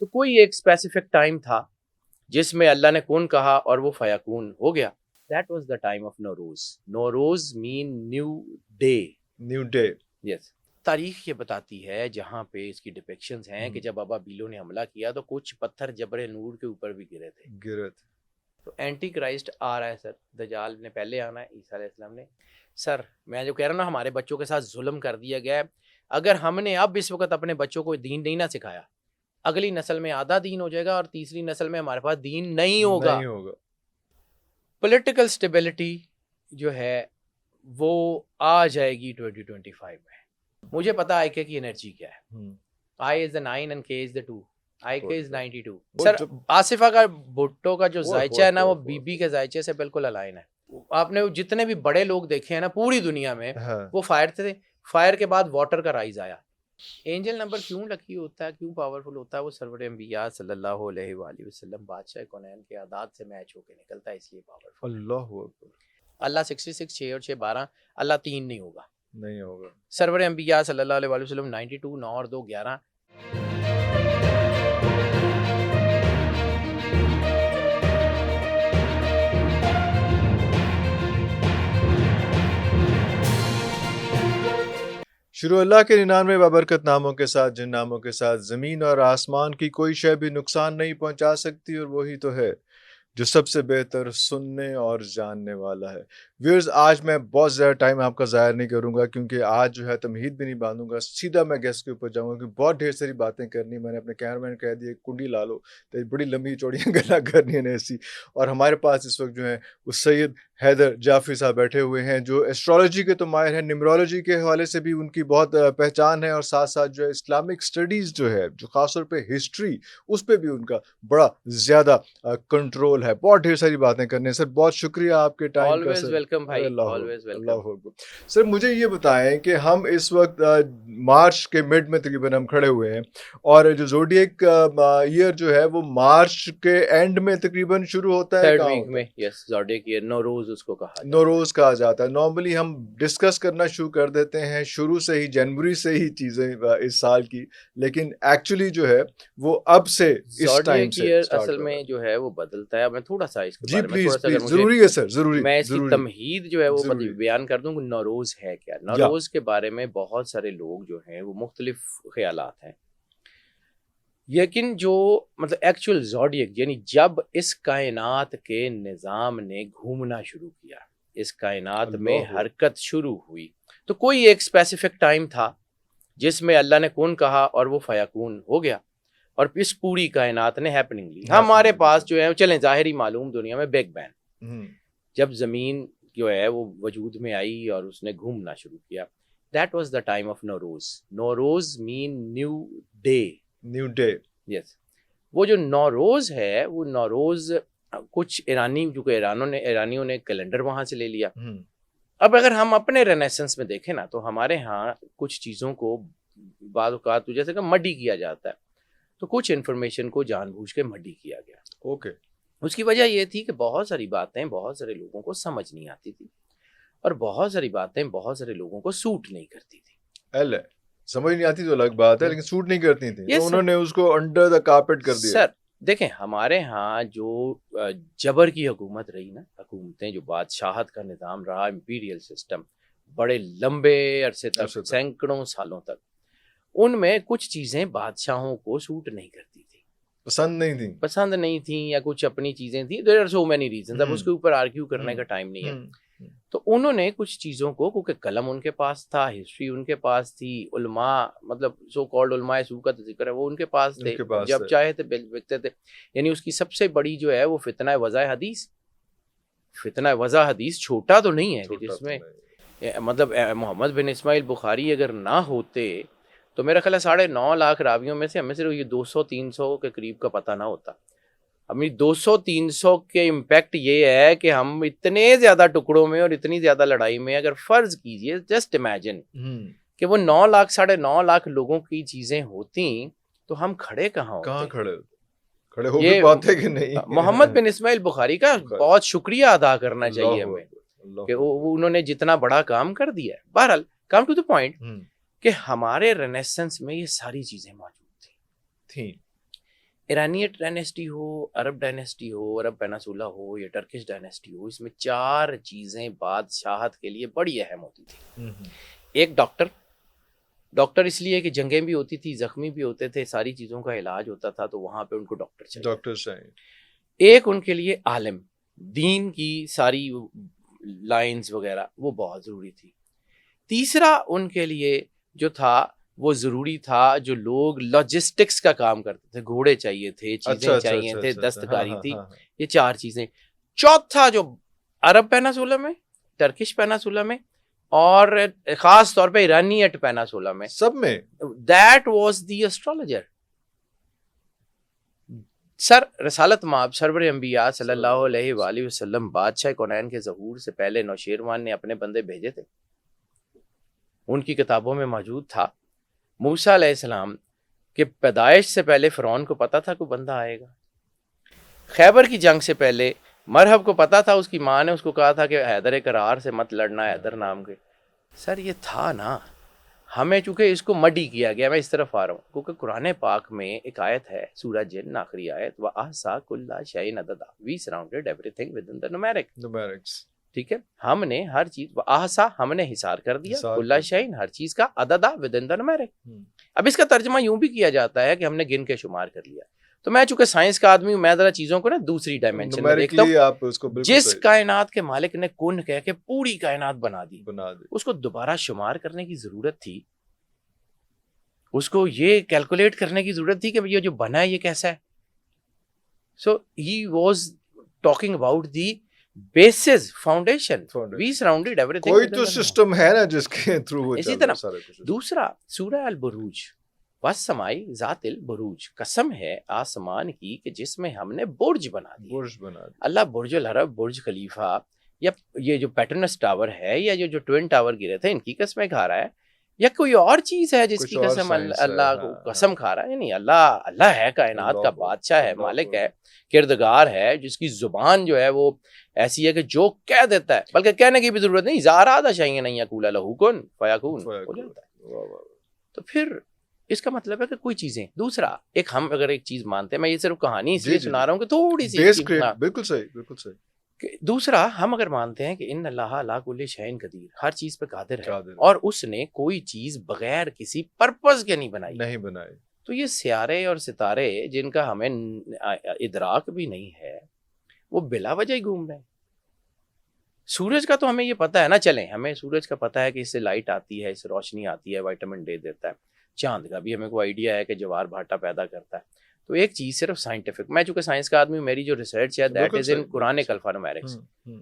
تو کوئی ایک اسپیسیفک ٹائم تھا جس میں اللہ نے کون کہا اور وہ فیکون ہو گیا. That was the time of Nowruz. Nowruz mean new day. New day. Yes. تاریخ یہ بتاتی ہے جہاں پہ اس کی ڈپکشنز ہیں کہ جب ابا بیلو نے حملہ کیا تو کچھ پتھر جبر نور کے اوپر بھی گرے تھے. تو اینٹی کرائسٹ آ رہا ہے سر. دجال نے پہلے آنا ہے, عیسیٰ علیہ السلام نے. سر میں جو کہہ رہا ہوں نا, ہمارے بچوں کے ساتھ ظلم کر دیا گیا ہے. اگر ہم نے اب اس وقت اپنے بچوں کو دین نہیں نہ سکھایا, اگلی نسل میں آدھا دین ہو جائے گا اور تیسری نسل میں ہمارے پاس دین نہیں ہوگا. پولیٹیکل سٹیبلٹی جو ہے وہ آ جائے گی 2025 میں. مجھے پتا آئی کے کی انرجی کیا ہے. آئی از the 9 and K is the 2. آئی کے از 92. سر آصفہ کا بھٹو کا جو ذائچہ ہے نا وہ بی بی کے ذائچے سے بالکل الائن ہے. آپ نے جتنے بھی بڑے لوگ دیکھے ہیں نا پوری دنیا میں, وہ فائر تھے. فائر کے بعد واٹر کا رائز آیا. اینجل نمبر کیوں لکی ہوتا ہے, کیوں پاورفل ہوتا ہے؟ وہ سرور انبیاء صلی اللہ علیہ وآلہ وسلم بادشاہ کونین کے اعداد سے میچ ہو کے نکلتا ہے, اس لیے پاورفل. اللہ اکبر. اللہ 66 6 اور 6 12, اللہ 3 نہیں ہوگا. سرور انبیاء صلی اللہ علیہ وآلہ وسلم 92 9 اور 2 11. شروع اللہ کے 99 بابرکت ناموں کے ساتھ, جن ناموں کے ساتھ زمین اور آسمان کی کوئی شے بھی نقصان نہیں پہنچا سکتی, اور وہی تو ہے جو سب سے بہتر سننے اور جاننے والا ہے. ویورز, آج میں بہت زیادہ ٹائم آپ کا ضائع نہیں کروں گا, کیونکہ آج جو ہے تمہید بھی نہیں باندھوں گا, سیدھا میں گیسٹ کے اوپر جاؤں گا, کیونکہ بہت ڈھیر ساری باتیں کرنی. میں نے اپنے کیمرہ مین کہہ دیا کنڈی لا لو, تو بڑی لمبی چوڑیاں گلا کرنی ہے ایسی. اور ہمارے پاس اس وقت جو ہے وہ سید حیدر جعفری صاحب بیٹھے ہوئے ہیں, جو ایسٹرالوجی کے تو ماہر ہیں, نیمرولوجی کے حوالے سے بھی ان کی بہت پہچان ہے, اور ساتھ ساتھ جو ہے اسلامک اسٹڈیز جو ہے, جو خاص طور پہ ہسٹری, اس پہ بھی ان کا بڑا زیادہ کنٹرول ہے. بہت ڈھیر ساری باتیں کرنے. سر بہت شکریہ آپ کے ٹائم کا. آلویز ویلکم بھائی, آلویز ویلکم. سر مجھے یہ بتائیں کہ ہم اس وقت مارچ کے مڈ میں تقریباً ہم کھڑے ہوئے ہیں, اور جو زوڈیک ایئر جو ہے وہ مارچ کے اینڈ میں تقریباً شروع ہوتا ہے, 3rd ویک میں. یس, زوڈیک ایئر, نوروز اس کو نوروز کہا جاتا ہے. نارملی ہم ڈسکس کرنا شروع کر دیتے ہیں شروع سے ہی, جنوری سے ہی چیزیں اس سال کی, لیکن ایکچولی جو ہے وہ اب سے اس ٹائم سے اصل میں جو ہے وہ بدلتا ہے. میں تھوڑا سا اس کے بارے میں تھوڑا سا ضروری ہے سر, ضروری. میں اس کی تمہید جو ہے وہ بیان کر دوں کہ نوروز ہے کیا. نوروز کے بارے میں بہت سارے لوگ جو ہیں وہ مختلف خیالات ہیں, لیکن جو مطلب ایکچوئل زوڈیک, یعنی جب اس کائنات کے نظام نے گھومنا شروع کیا, اس کائنات میں حرکت شروع ہوئی, تو کوئی ایک اسپیسیفک ٹائم تھا جس میں اللہ نے کون کہا اور وہ فیکون ہو گیا, اور اس پوری کائنات نے ہیپننگ لی. ہمارے پاس جو ہے چلیں ظاہری معلوم دنیا میں بگ بینگ, جب زمین جو ہے وہ وجود میں آئی اور اس نے گھومنا شروع کیا. That was the time of Nowruz. Nowruz mean new day. New day. Yes. وہ جو نوروز ہے, وہ نوروز کچھ ایرانی, جو کہ ایرانیوں نے کیلنڈر وہاں سے لے لیا. اب اگر ہم اپنے رینیسنس میں دیکھیں نا, تو ہمارے ہاں کچھ چیزوں کو بعض اوقات جیسے کہ مڈی کیا جاتا ہے, تو کچھ انفارمیشن کو جان بوجھ کے مڈی کیا گیا. اوکے. اس کی وجہ یہ تھی کہ بہت ساری باتیں بہت سارے لوگوں کو سمجھ نہیں آتی تھی, اور بہت ساری باتیں بہت سارے لوگوں کو سوٹ نہیں کرتی تھی. سمجھ نہیں آتی تو الگ بات ہے, لیکن سوٹ نہیں کرتی تھی, تو انہوں نے اس کو انڈر دا کارپیٹ کر دیا. سر دیکھیں, ہمارے ہاں جو جبر کی حکومت رہی نا, حکومتیں جو بادشاہت کا نظام رہا, امپیریل سسٹم, بڑے لمبے عرصے تک, سینکڑوں سالوں تک, ان میں کچھ چیزیں بادشاہوں کو سوٹ نہیں کرتی تھی, پسند نہیں تھیں, یا کچھ اپنی چیزیں تھیں. there are so many reasons. اب اس کے اوپر آرگیو کرنے کا ٹائم نہیں ہے. تو انہوں نے کچھ چیزوں کو, کیونکہ قلم ان کے پاس تھا, ہسٹری ان کے پاس تھی, علماء مطلب سو کالڈ علماء سو کا ذکر ہے وہ ان کے پاس تھے, جب چاہے تھے بکتے تھے. یعنی اس کی سب سے بڑی جو ہے وہ فتنہ وضع حدیث. فتنہ وضع حدیث چھوٹا تو نہیں ہے کہ جس میں مطلب محمد بن اسماعیل بخاری اگر نہ ہوتے تو میرا خیال ہے 9.5 لاکھ راویوں میں سے ہمیں صرف یہ 200-300 کے قریب کا پتہ نہ ہوتا. ہمیں 200-300 کے امپیکٹ یہ ہے کہ ہم اتنے زیادہ ٹکڑوں میں اور اتنی زیادہ لڑائی میں, اگر فرض کیجئے, جسٹ امیجن کہ وہ 9 لاکھ 9.5 لاکھ لوگوں کی چیزیں ہوتی, تو ہم کھڑے کہاں ہوتے؟ کھڑے ہو بھی پاتے کہ نہیں. محمد بن اسماعیل بخاری کا بہت شکریہ ادا کرنا چاہیے ہمیں کہ انہوں نے جتنا بڑا کام کر دیا ہے. بہرحال کم ٹو دا پوائنٹ کہ ہمارے رینیسنس میں یہ ساری چیزیں موجود تھیں. ایرانیٹ ڈائنیسٹی ہو، عرب ڈائنیسٹی ہو، عرب پیناسولا ہو یا ٹرکش ڈائنیسٹی ہو، اس میں 4 چیزیں بادشاہت کے لیے بڑی اہم ہوتی تھی. ایک ڈاکٹر اس لیے کہ جنگیں بھی ہوتی تھی، زخمی بھی ہوتے تھے، ساری چیزوں کا علاج ہوتا تھا، تو وہاں پہ ان کو ڈاکٹر چاہیے. ایک ان کے لیے عالم، دین کی ساری لائنز وغیرہ وہ بہت ضروری تھی. تیسرا ان کے لیے جو تھا وہ ضروری تھا جو لوگ لاجسٹکس کا کام کرتے تھے، گھوڑے چاہیے تھے، چیزیں چاہیے تھے، دستکاری تھی. یہ 4 چیزیں. چوتھا جو عرب پیناسولا میں، ٹرکش پیناسولا میں اور خاص طور پہ ایرانیٹ پیناسولا میں سب میں دیٹ واز دی اسٹرالوجر. سر رسالت مآب سرور انبیاء صلی اللہ علیہ وآلہ وسلم بادشاہ کونین کے ظہور سے پہلے نوشیروان نے اپنے بندے بھیجے تھے، ان کی کتابوں میں موجود تھا. موسیٰ علیہ السلام کے پیدائش سے پہلے فرعون کو پتا تھا کوئی بندہ آئے گا. خیبر کی جنگ سے پہلے مرحب کو پتا تھا، اس کی ماں نے اس کو کہا تھا کہ حیدر کرار سے مت لڑنا، حیدر نام کے. سر یہ تھا نا، ہمیں چونکہ اس کو مڈی کیا گیا. میں اس طرف آ رہا ہوں کیونکہ قرآن پاک میں ایک آیت ہے، سورہ جن آخری آیت، وَأَحْصَىٰ كُلَّ شَيْءٍ عَدَدًا، we surrounded everything within the numerics. ٹھیک ہے، ہم نے ہر چیز وَأَحْصَىٰ ہم نے حصار کر دیا، كُلَّ شَيْءٍ ہر چیز کا، عَدَدًا ود ان دا نومیرک. اب اس کا ترجمہ یوں بھی کیا جاتا ہے کہ ہم نے گن کے شمار کر لیا. تو میں چونکہ سائنس کا آدمی ہوں، میں ذرا چیزوں کو نا دوسری ڈائمینشن میں دیکھتا ہوں. جس کائنات کے مالک نے کن کہہ کے پوری کائنات بنا دی، اس کو دوبارہ شمار کرنے کی ضرورت تھی، اس کو یہ کیلکولیٹ کرنے کی ضرورت تھی کہ یہ جو بنا ہے یہ کیسا ہے. So he was talking about the bases, foundation. We surrounded everything. کوئی تو سسٹم ہے نا جس کے تھرو اسی طرح دوسرا سورہ البروج، والسماء ذات البروج، قسم ہے آسمان کی کہ جس میں ہم نے برج بنا دیا. اللہ برج العرب، برج خلیفہ، یا یہ جو پیٹرنس ٹاور ہے، یا جو ٹوین ٹاور گرے تھے، ان کی قسمیں کھا رہا ہے، یا کوئی اور چیز ہے جس کی قسم اللہ کو قسم کھا رہا ہے؟ نہیں، اللہ ہے، کائنات کا بادشاہ ہے، مالک ہے، کردگار ہے، جس کی زبان جو ہے وہ ایسی ہے کہ جو کہہ دیتا ہے، بلکہ کہنے کی بھی ضرورت نہیں، اذا اراد شیئا ان یقول لہ کن فیکون ہو جاتا ہے. تو پھر اس کا مطلب ہے کہ کوئی چیزیں. دوسرا ایک ہم اگر ایک چیز مانتے ہیں، میں یہ صرف کہانی اس لیے سنا رہا ہوں کہ تھوڑی سی، بالکل صحیح، بالکل صحیح. دوسرا ہم اگر مانتے ہیں کہ ان اللہ علی کل شیء قدیر، ہر چیز پہ قادر ہے، اور اس نے کوئی چیز بغیر کسی پرپز کے نہیں بنائی، تو یہ سیارے اور ستارے جن کا ہمیں ادراک بھی نہیں ہے، وہ بلا وجہ ہی گھوم رہے ہیں. سورج کا تو ہمیں یہ پتہ ہے نا، چلیں ہمیں سورج کا پتہ ہے کہ اس سے لائٹ آتی ہے، اس سے روشنی آتی ہے، وائٹامن ڈے دیتا ہے. چاند کا بھی ہمیں کوئی آئیڈیا ہے کہ جوار بھاٹا پیدا کرتا ہے. تو ایک چیز صرف سائنٹیفک، میں چونکہ سائنس کا آدمی ہوں، میری جو ریسرچ ہے دیٹ از ان قرآنک الفانومیرکس.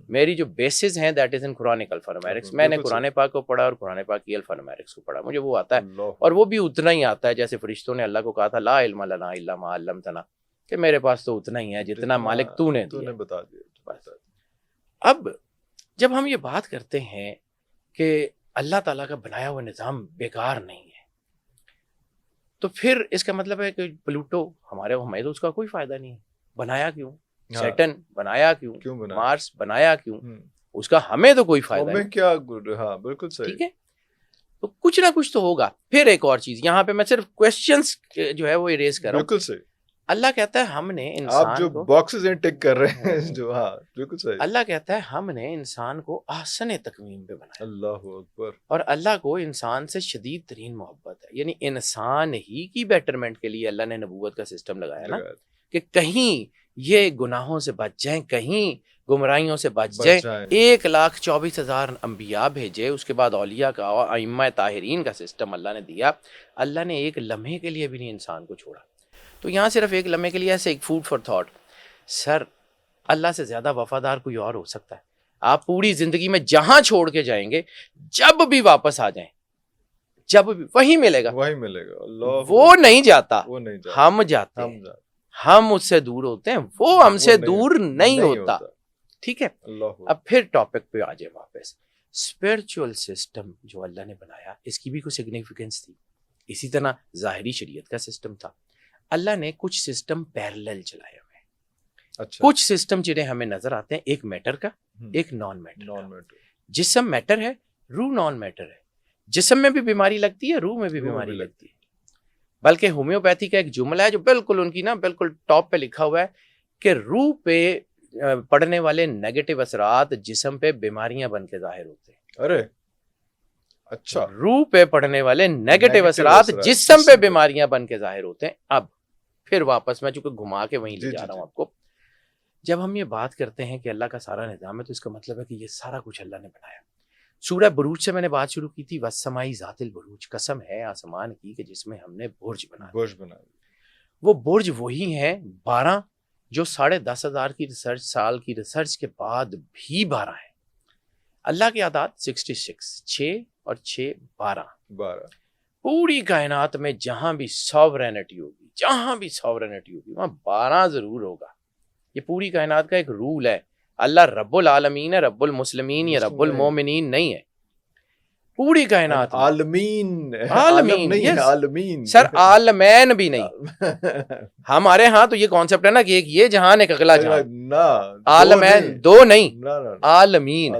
میری جو بیسز ہیں دیٹ از ان قرآنک الفانومیرکس. میں نے قرآن پاک کو پڑھا اور قرآن پاک کی الفانومیرکس کو پڑھا، مجھے وہ آتا ہے، اور وہ بھی اتنا ہی آتا ہے جیسے فرشتوں نے اللہ کو کہا تھا لا علم لنا الا ما علمتنا، کہ میرے پاس تو اتنا ہی ہے جتنا مالک تو نے بتا دیا. اب جب ہم یہ بات کرتے ہیں کہ اللہ تعالیٰ کا بنایا ہوا نظام بیکار نہیں ہے، تو پھر اس کا مطلب ہے کہ پلوٹو ہمیں تو اس کا کوئی فائدہ نہیں ہے. بنایا کیوں؟ سیٹن بنایا کیوں؟ مارس بنایا کیوں؟ اس کا ہمیں تو کوئی فائدہ نہیں. کیا؟ ہاں بالکل صحیح. ٹھیک ہے، تو کچھ نہ کچھ تو ہوگا. پھر ایک اور چیز یہاں پہ میں صرف کویسچنز جو ہے وہ اریز کر رہا ہوں. بالکل صحیح. اللہ کہتا ہے ہم نے انسان آپ جو باکسز ہیں ٹک کر رہے ہیں جو، ہاں بالکل صحیح. اللہ کہتا ہے ہم نے انسان کو احسن تقویم پہ بنایا. اللہ اکبر. اور اللہ کو انسان سے شدید ترین محبت ہے، یعنی انسان ہی کی بیٹرمنٹ کے لیے اللہ نے نبوت کا سسٹم لگایا نا، کہ کہیں یہ گناہوں سے بچ جائیں، کہیں گمراہیوں سے بچ جائیں. 1,24,000 انبیاء بھیجے، اس کے بعد اولیاء کا اور ائمہ طاہرین کا سسٹم اللہ نے دیا. اللہ نے ایک لمحے کے لیے بھی نہیں انسان کو چھوڑا. تو یہاں صرف ایک لمحے کے لیے ایسے ایک فوڈ فار تھاٹ، سر اللہ سے زیادہ وفادار کوئی اور ہو سکتا ہے؟ آپ پوری زندگی میں جہاں چھوڑ کے جائیں گے، جب بھی واپس آ جائیں، جب بھی وہی ملے گا. وہ نہیں جاتا، ہم جاتے ہیں. ہم اس سے دور ہوتے ہیں، وہ ہم سے دور نہیں ہوتا. ٹھیک ہے، اب پھر ٹاپک پہ آ جائے واپس. اسپرچول سسٹم جو اللہ نے بنایا، اس کی بھی کوئی سگنیفیکینس تھی. اسی طرح ظاہری شریعت کا سسٹم تھا. اللہ نے کچھ سسٹم پیرلل چلائے ہوئے ہیں. کچھ سسٹم جنہیں ہمیں نظر آتے ہیں، ایک میٹر کا، ایک نان میٹر. جسم میٹر ہے، روح نان میٹر ہے. جسم میں بھی بیماری لگتی ہے، روح میں بھی بیماری لگتی ہے. بلکہ ہومیوپیتھی کا ایک جملہ ہے جو بالکل ان کی نا بالکل ٹاپ پہ لکھا ہوا ہے کہ روح پہ پڑنے والے نیگیٹو اثرات جسم پہ بیماریاں بن کے ظاہر ہوتے ہیں. ارے اچھا, روح پہ پڑنے والے نیگیٹو Negative اثرات اثرات جسم جسم پہ پہ بیماریاں بن کے ظاہر ہوتے ہیں. اب پھر واپس میں چونکہ گھما کے وہیں لے جی جا رہا جی ہوں آپ کو. جب ہم یہ بات کرتے ہیں کہ اللہ کا سارا نظام ہے تو اس کا مطلب ہے کہ یہ سارا کچھ اللہ نے بنایا. سورہ بروج سے میں نے بات شروع کی تھی, والسماء ذات البروج, قسم ہے آسمان کی کہ جس میں ہم نے برج بنایا. برج بنا. وہ برج وہی ہیں 12 جو 10,500 کی ریسرچ سال کی ریسرچ کے بعد بھی 12 ہیں. اللہ کی عادات 66, 6 اور 6 12. پوری کائنات میں جہاں بھی ساورینٹی ہوگی وہاں 12 ضرور ہوگا. یہ پوری کائنات کا ایک رول ہے. اللہ رب العالمین ہے, رب المسلمین یا رب المومنین نہیں ہے. پوری کائنات عالمین عالمین نہیں ہے, yes. عالمین سر عالمین بھی نہیں. ہمارے ہاں تو یہ کانسیپٹ ہے نا کہ ایک یہ جہان ایک اگلا جہان. عالمین دو نہیں, عالمین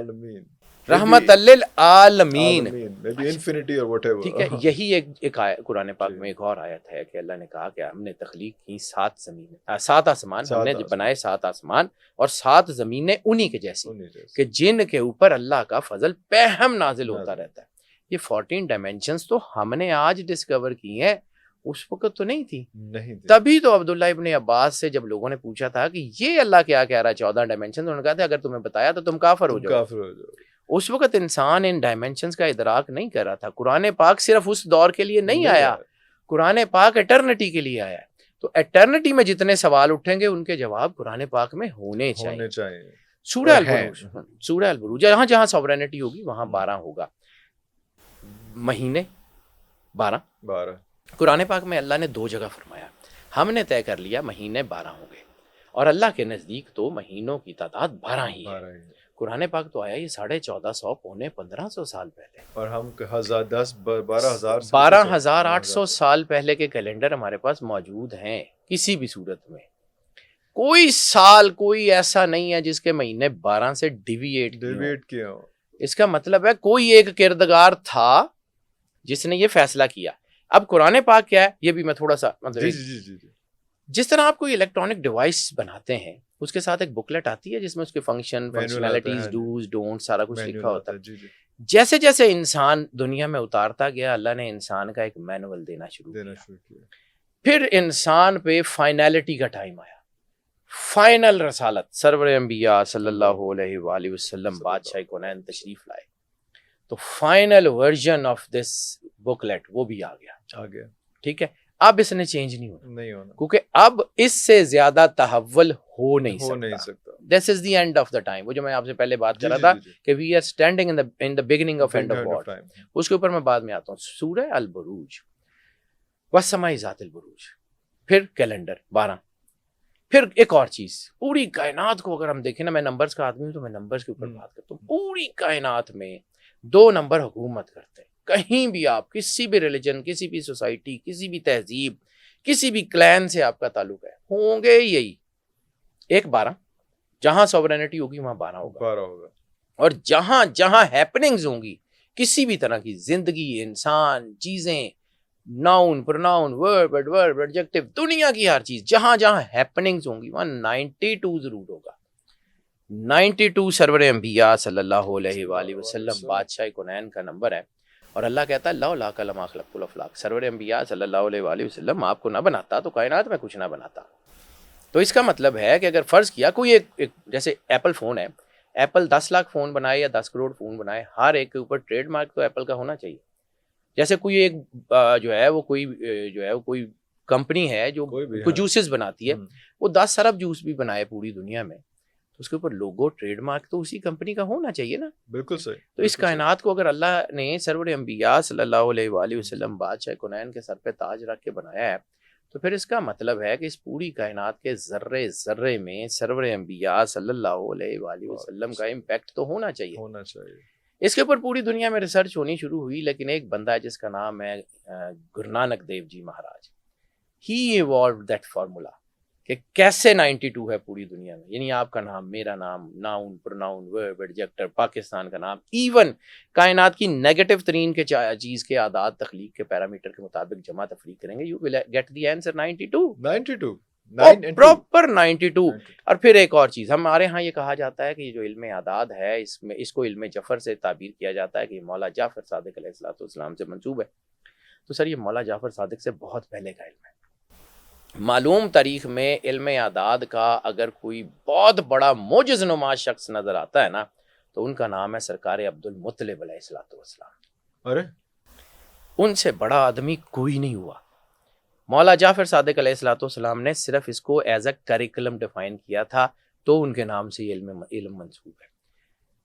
رحمت للعالمین. ٹھیک ہے, یہی ایک قرآن پاک میں ایک اور آیت ہے کہ اللہ نے کہا کہ ہم نے تخلیق کی 7 آسمان, ہم نے بنائے 7 آسمان اور 7 زمینیں انہی کے جیسی کہ جن کے اوپر اللہ کا فضل پہم نازل ہوتا رہتا ہے. یہ 14 ڈائمینشنز تو ہم نے آج ڈسکور کی ہیں, اس وقت تو نہیں تھی. تبھی تو عبداللہ ابن عباس سے جب لوگوں نے پوچھا تھا کہ یہ اللہ کیا کہہ رہا ہے 14 ڈائمینشنز, انہوں نے کہا تھا اگر تمہیں بتایا تو تم کافر ہو جاؤ. اس وقت انسان ان ڈائمینشنز کا ادراک نہیں کر رہا تھا. قرآن پاک صرف اس دور کے لیے نہیں آیا, قرآن پاک ایٹرنٹی کے لیے آیا. تو ایٹرنٹی میں جتنے سوال اٹھیں گے ان کے جواب قرآن پاک میں ہونے چاہیے. سورہ البروج جہاں جہاں سوورینٹی ہوگی وہاں 12 ہوگا. مہینے 12. قرآن پاک میں اللہ نے 2 جگہ فرمایا, ہم نے طے کر لیا مہینے 12 ہوں گے, اور اللہ کے نزدیک تو مہینوں کی تعداد 12 ہی ہے. قرآن پاک تو آیا یہ 1450 پونے 1500 سال پہلے, اور ہم 12,800 سال پہلے کے کیلنڈر ہمارے پاس موجود ہیں. کسی بھی صورت میں کوئی سال کوئی ایسا نہیں ہے جس کے مہینے 12 سے ڈیویٹ کیا ہو. اس کا مطلب ہے کوئی ایک کردگار تھا جس نے یہ فیصلہ کیا. اب قرآن پاک کیا ہے یہ بھی میں تھوڑا سا مطلب جس طرح آپ کوئی الیکٹرانک ڈیوائس بناتے ہیں اس کے ساتھ ایک بکلیٹ آتی ہے جس میں اس کے فنکشن, فنکشنالٹیز, ڈوز, ڈونٹ سارا کچھ لکھا ہوتا ہے. جیسے جیسے انسان دنیا میں اتارتا گیا اللہ نے انسان کا ایک مینول دینا شروع کیا. پھر انسان پہ فائنلٹی کا ٹائم آیا, فائنل رسالت, سرور انبیاء صلی اللہ علیہ وآلہ وسلم بادشاہ کونین تشریف لائے. تو final version of this booklet وہ بھی آ گیا. ٹھیک ہے, اب اس نے چینج نہیں ہونا کیونکہ اب اس سے زیادہ تحول ہو نہیں سکتا. This is the end of the time. وہ جو میں آپ سے پہلے بات کر رہا تھا کہ we are standing in the beginning of end of world, اس کے اوپر میں بعد میں آتا ہوں. سورہ البروج, والسماء ذات البروج, پھر کیلنڈر 12. پھر ایک اور چیز, پوری کائنات کو اگر ہم دیکھیں نا, میں نمبرز کا آدمی ہوں تو میں نمبرز کے اوپر بات کرتا ہوں. پوری کائنات میں 2 نمبر حکومت کرتے ہیں. کہیں بھی آپ کسی بھی ریلیجن, کسی بھی سوسائٹی, کسی بھی تہذیب, کسی بھی کلین سے آپ کا تعلق ہے, ہوں گے یہی. ایک 12, جہاں سوورینٹی ہوگی وہاں 12 ہوگا. اور جہاں جہاں ہیپننگز ہوں گی کسی بھی طرح کی زندگی, انسان, چیزیں, ناؤن, پروناؤن, ورب, ایڈورب, ایڈجیکٹو, دنیا کی ہر چیز جہاں جہاں ہیپننگز ہوں گی وہاں 92 ضرور ہوگا. 92 سرور انبیاء صلی اللہ علیہ وآلہ وسلم بادشاہ کونین کا نمبر ہے. اور اللہ کہتا ہے لولا لما خلقت الافلاق, سرور انبیاء صلی اللہ علیہ وآلہ وسلم آپ کو نہ بناتا تو کائنات میں کچھ نہ بناتا. تو اس کا مطلب ہے کہ اگر فرض کیا کوئی ایک جیسے ایپل فون ہے, ایپل 10 لاکھ فون بنائے یا 10 کروڑ فون بنائے, ہر ایک کے اوپر ٹریڈ مارک تو ایپل کا ہونا چاہیے. جیسے کوئی ایک کوئی کمپنی ہے جو کوئی جوسز بناتی ہے, وہ 10 ارب جوس بھی بنائے پوری دنیا میں, تو اس کے اوپر لوگو, ٹریڈ مارک تو اسی کمپنی کا ہونا چاہیے نا. بالکل صحیح. تو اس کائنات کو اگر اللہ نے سرور انبیاء صلی اللہ علیہ وآلہ وسلم بادشاہ کونین کے سر پہ تاج رکھ کے بنایا ہے, تو پھر اس کا مطلب ہے کہ اس پوری کائنات کے ذرے ذرے میں سرور انبیاء صلی اللہ علیہ وآلہ وسلم کا امپیکٹ تو ہونا چاہیے. اس کے اوپر پوری دنیا میں ریسرچ ہونی شروع ہوئی, لیکن ایک بندہ ہے جس کا نام ہے گرو نانک دیو جی مہاراج. ہی ایوالوڈ دیٹ فارمولا کہ کیسے 92 ہے پوری دنیا میں. یعنی آپ کا نام، میرا نام، ناؤن، پروناؤن، ورب، ایڈجیکٹر، پاکستان کا نام، ایون کائنات کی نیگیٹو ترین کے چیز کے اعداد تخلیق کے پیرامیٹر کے مطابق جمع تفریق کریں گے، you will get the answer 92 proper 92. اور پھر ایک اور چیز ہمارے ہاں یہ کہا جاتا ہے کہ یہ جو علم اعداد ہے اس کو علم جعفر سے تعبیر کیا جاتا ہے کہ یہ مولا جعفر صادق علیہ السلام سے منسوب ہے. تو سر یہ مولا جعفر صادق سے بہت پہلے کا علم ہے. معلوم تاریخ میں علم اعداد کا اگر کوئی بہت بڑا معجز نما شخص نظر آتا ہے نا تو ان کا نام ہے سرکار عبد المطلب علیہ السلام. ارے ان سے بڑا آدمی کوئی نہیں ہوا. مولا جعفر صادق علیہ السلام نے صرف اس کو ایز اے کریکولم ڈیفائن کیا تھا تو ان کے نام سے علم منسوب ہے.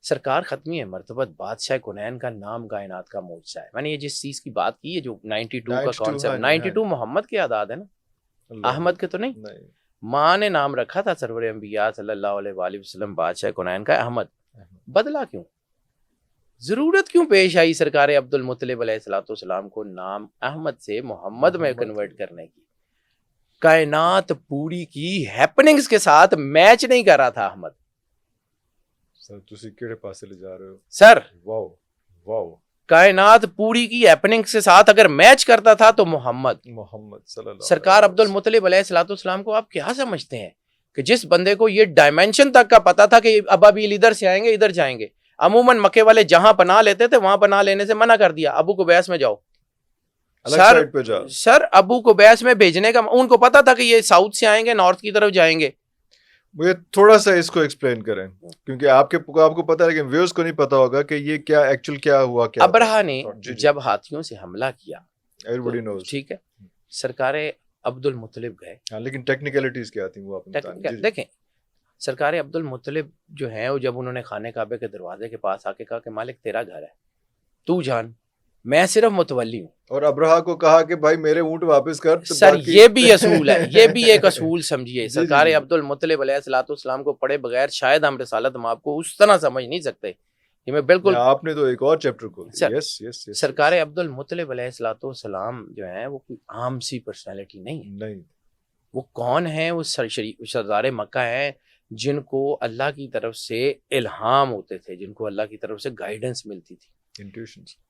سرکار ختمی مرتبت بادشاہ کونین کا نام کائنات کا معجزہ ہے. میں نے یہ جس چیز کی بات کی ہے جو 92 کا کانسیپٹ، 92 محمد کے اعداد ہے نا، احمد کے تو نہیں. ماں نے نام رکھا تھا سرور انبیاء صلی اللہ علیہ وآلہ وسلم بادشاہ کونین کا احمد. بدلا کیوں؟ ضرورت کیوں پیش آئی سرکار عبد المطلب علیہ السلام کو نام احمد سے محمد میں کنورٹ کرنے کی؟ کائنات پوری کی ہیپننگز کے ساتھ میچ نہیں کر رہا تھا احمد. سر تسی کیڑے پاسے لے جا رہے ہو سر؟ واو واو. کائنات پوری کی ہیپننگز کے ساتھ اگر میچ کرتا تھا تو محمد صلی اللہ علیہ وسلم. سرکار عبد المطلب علیہ السلام کو آپ کیا سمجھتے ہیں کہ جس بندے کو یہ ڈائمینشن تک کا پتا تھا کہ ابابیل ادھر سے آئیں گے ادھر جائیں گے، عموماً مکے والے جہاں پناہ لیتے تھے وہاں پناہ لینے سے منع کر دیا، ابو قبیس میں جاؤ. سر ابو قبیس میں بھیجنے کا ان کو پتا تھا کہ یہ ساؤتھ سے آئیں گے، نارتھ کی طرف جائیں گے. مجھے تھوڑا سا اس کو ایکسپلین کریں کیونکہ آپ کو پتا ہے لیکن ویوز کو نہیں پتا ہوگا کہ یہ کیا ایکچوئل کیا ہوا. کیا ابرہا نے جب ہاتھیوں سے حملہ کیا، ایوری نوز، ٹھیک ہے، سرکار عبد المطلب گئے. لیکن ٹیکنیکلٹیز کیا تھیں وہ آپ دیکھیں. سرکار عبد المطلب جو ہیں وہ جب انہوں نے خانہ کعبے کے دروازے کے پاس آ کے کہا کہ مالک تیرا گھر ہے، تو جان، میں صرف متولی ہوں. اور ابرہا کو کہا کہ بھائی میرے اونٹ واپس کر. سر یہ بھی اصول ہے، یہ بھی ایک اصول سمجھیے. سرکار عبد المطلب علیہ السلام کو پڑھے بغیر شاید ہم رسالت ہم آپ کو اس طرح سمجھ نہیں سکتے. یہ میں بالکل، آپ نے تو ایک اور چیپٹر کھول. سرکار عبد المطلب علیہ السلام جو ہیں وہ کوئی عام سی پرسنالٹی نہیں. وہ کون ہیں؟ وہ سردار مکہ ہیں جن کو اللہ کی طرف سے الہام ہوتے تھے، جن کو اللہ کی طرف سے گائیڈنس ملتی تھی،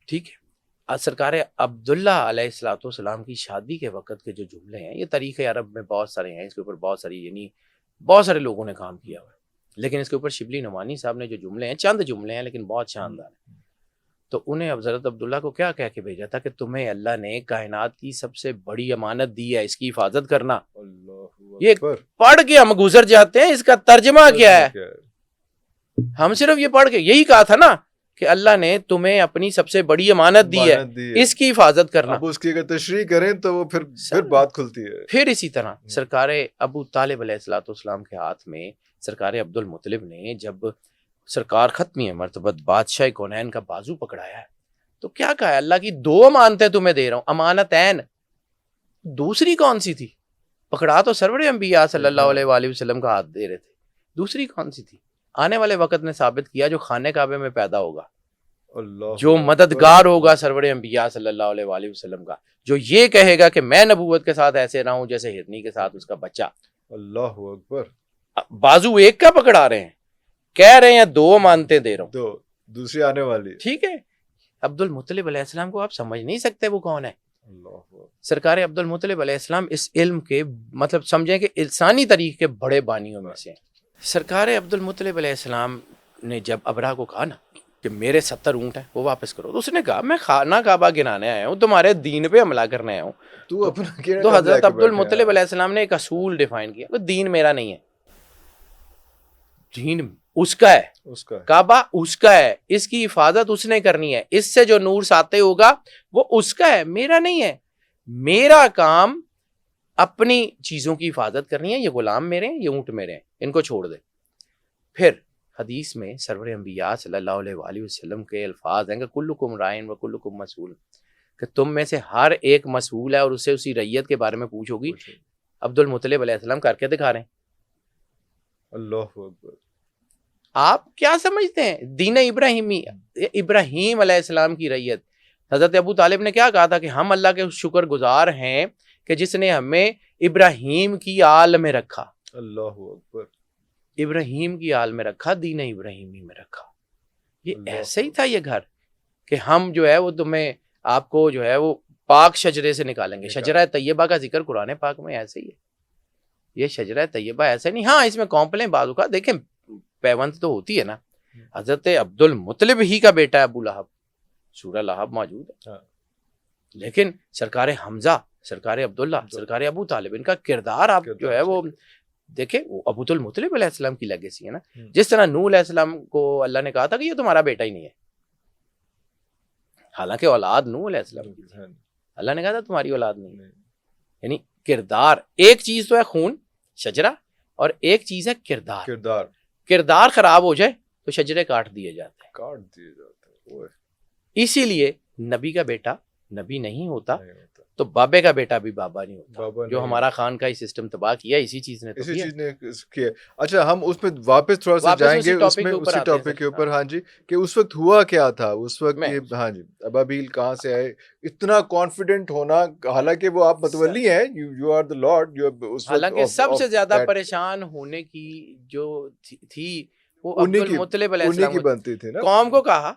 ٹھیک ہے. سرکار عبداللہ علیہ السلام کی شادی کے وقت کے جو جملے ہیں، یہ تاریخ عرب میں بہت سارے ہیں، اس کے اوپر بہت سارے لوگوں نے کام کیا ہوا ہے، لیکن اس کے اوپر شبلی نعمانی صاحب نے جو جملے ہیں، چند جملے ہیں لیکن بہت شاندار ہیں. تو انہیں حضرت عبداللہ کو کیا کہہ کے بھیجا تھا کہ تمہیں اللہ نے کائنات کی سب سے بڑی امانت دی ہے، اس کی حفاظت کرنا. یہ پڑھ کے ہم گزر جاتے ہیں، اس کا ترجمہ کیا ہے؟ ہم صرف یہ پڑھ کے یہی کہا تھا نا کہ اللہ نے تمہیں اپنی سب سے بڑی امانت دی ہے، اس کی حفاظت کرنا. اب اس کی اگر تشریح کریں تو وہ پھر بات کھلتی ہے. پھر اسی طرح سرکار ابو طالب علیہ السلام کے ہاتھ میں سرکار عبد المطلب نے جب سرکار ختمی مرتبت بادشاہ کونین کا بازو پکڑایا ہے تو کیا کہا ہے؟ اللہ کی 2 امانتیں تمہیں دے رہا ہوں، امانتین. دوسری کون سی تھی؟ پکڑا تو سرور انبیاء صلی اللہ علیہ وآلہ وسلم کا ہاتھ دے رہے تھے، دوسری کون سی تھی؟ آنے والے وقت نے ثابت کیا جو خانہ کعبے میں پیدا ہوگا، جو مددگار ہوگا سرور انبیاء صلی اللہ علیہ وآلہ وسلم کا، جو یہ کہے گا کہ میں نبوت کے ساتھ ایسے رہا ہوں جیسے ہرنی کے ساتھ اس کا بچہ. اللہ اکبر. بازو ایک کا پکڑا رہے ہیں، کہہ رہے ہیں 2 امانتیں دے رہا ہوں، دوسری آنے والی. ٹھیک ہے. عبد المطلب علیہ السلام کو آپ سمجھ نہیں سکتے وہ کون ہے. سرکار عبد المطلب علیہ السلام اس علم کے مطلب سمجھیں کہ انسانی تاریخ کے بڑے بانیوں میں سے ہیں. سرکار عبد المطلب علیہ السلام نے جب ابرہا کو کہا نا کہ میرے 70 اونٹ ہیں وہ واپس کرو، تو اس نے کہا میں خانہ کعبہ گرانے آیا ہوں، تمہارے دین پہ حملہ کرنے آیا ہوں. تو حضرت عبد المطلب علیہ السلام نے ایک اصول ڈیفائن کیا، دین میرا نہیں ہے، دین اس کا ہے، کعبہ اس کا ہے، اس کی حفاظت اس نے کرنی ہے، اس سے جو نور ساتے ہوگا وہ اس کا ہے، میرا نہیں ہے. میرا کام اپنی چیزوں کی حفاظت کرنی ہے، یہ غلام میرے ہیں، یہ اونٹ میرے ہیں، ان کو چھوڑ دے. پھر حدیث میں سرور انبیاء صلی اللہ علیہ وآلہ وسلم کے الفاظ ہیں کہ کلکم رائن و کلکم مسئول، کہ تم میں سے ہر ایک مسئول ہے اور اسے اسی ریت کے بارے میں پوچھو گی. عبد المطلب علیہ السلام کر کے دکھا رہے ہیں. اللہ اکبر. آپ کیا سمجھتے ہیں دین ابراہیم علیہ السلام کی ریت؟ حضرت ابو طالب نے کیا کہا تھا کہ ہم اللہ کے شکر گزار ہیں کہ جس نے ہمیں ابراہیم کی آل میں رکھا, اللہ اکبر, ابراہیم کی آل میں رکھا, دین ابراہیمی میں رکھا. یہ اللہ ایسے ہی تھا یہ گھر کہ ہم جو ہے وہ تمہیں آپ کو جو ہے وہ پاک شجرے سے نکالیں گے. شجرہ طیبہ کا ذکر قرآن پاک میں ایسے ہی ہے. یہ شجرہ طیبہ ایسے نہیں, ہاں اس میں کمپلیں بعض کا دیکھیں پیوند تو ہوتی ہے نا. حضرت عبد المطلب ہی کا بیٹا ہے ابو لہب, سورہ لہب موجود ہے, لیکن سرکار حمزہ, سرکار عبداللہ, سرکار ابو طالب, ان کا کردار آپ جو ہے وہ دیکھیں, وہ ابو المطلب علیہ السلام کی لیگیسی ہے نا. جس طرح نوح علیہ السلام کو اللہ نے کہا تھا کہ یہ تمہارا بیٹا ہی نہیں ہے, حالانکہ اولاد نوح علیہ السلام کی تھی, اللہ نے کہا تھا تمہاری اولاد نہیں ہے. یعنی کردار, ایک چیز تو ہے خون شجرہ, اور ایک چیز ہے کردار. کردار خراب ہو جائے تو شجرے کاٹ دیے جاتے ہیں. اسی لیے نبی کا بیٹا نبی نہیں ہوتا تو بابے کا بیٹا بھی بابا نہیں ہوتا. جو ہمارا خان کا ہی سسٹم تباہ کیا اسی چیز نے کیا. اچھا ہم اس پہ واپس تھوڑا سا جائیں گے اس میں, اسی ٹاپک کے اوپر. ہاں جی, کہ اس وقت ہوا کیا تھا اس وقت. ہاں جی, ابابیل کہاں سے آئے, اتنا کانفیڈنٹ ہونا, حالانکہ وہ آپ متولی ہیں, یو آر دی لارڈ. حالانکہ سب سے زیادہ پریشان ہونے کی جو تھی وہ عبد المطلب علیہ السلام کی بنتی تھی نا. قوم کو کہا,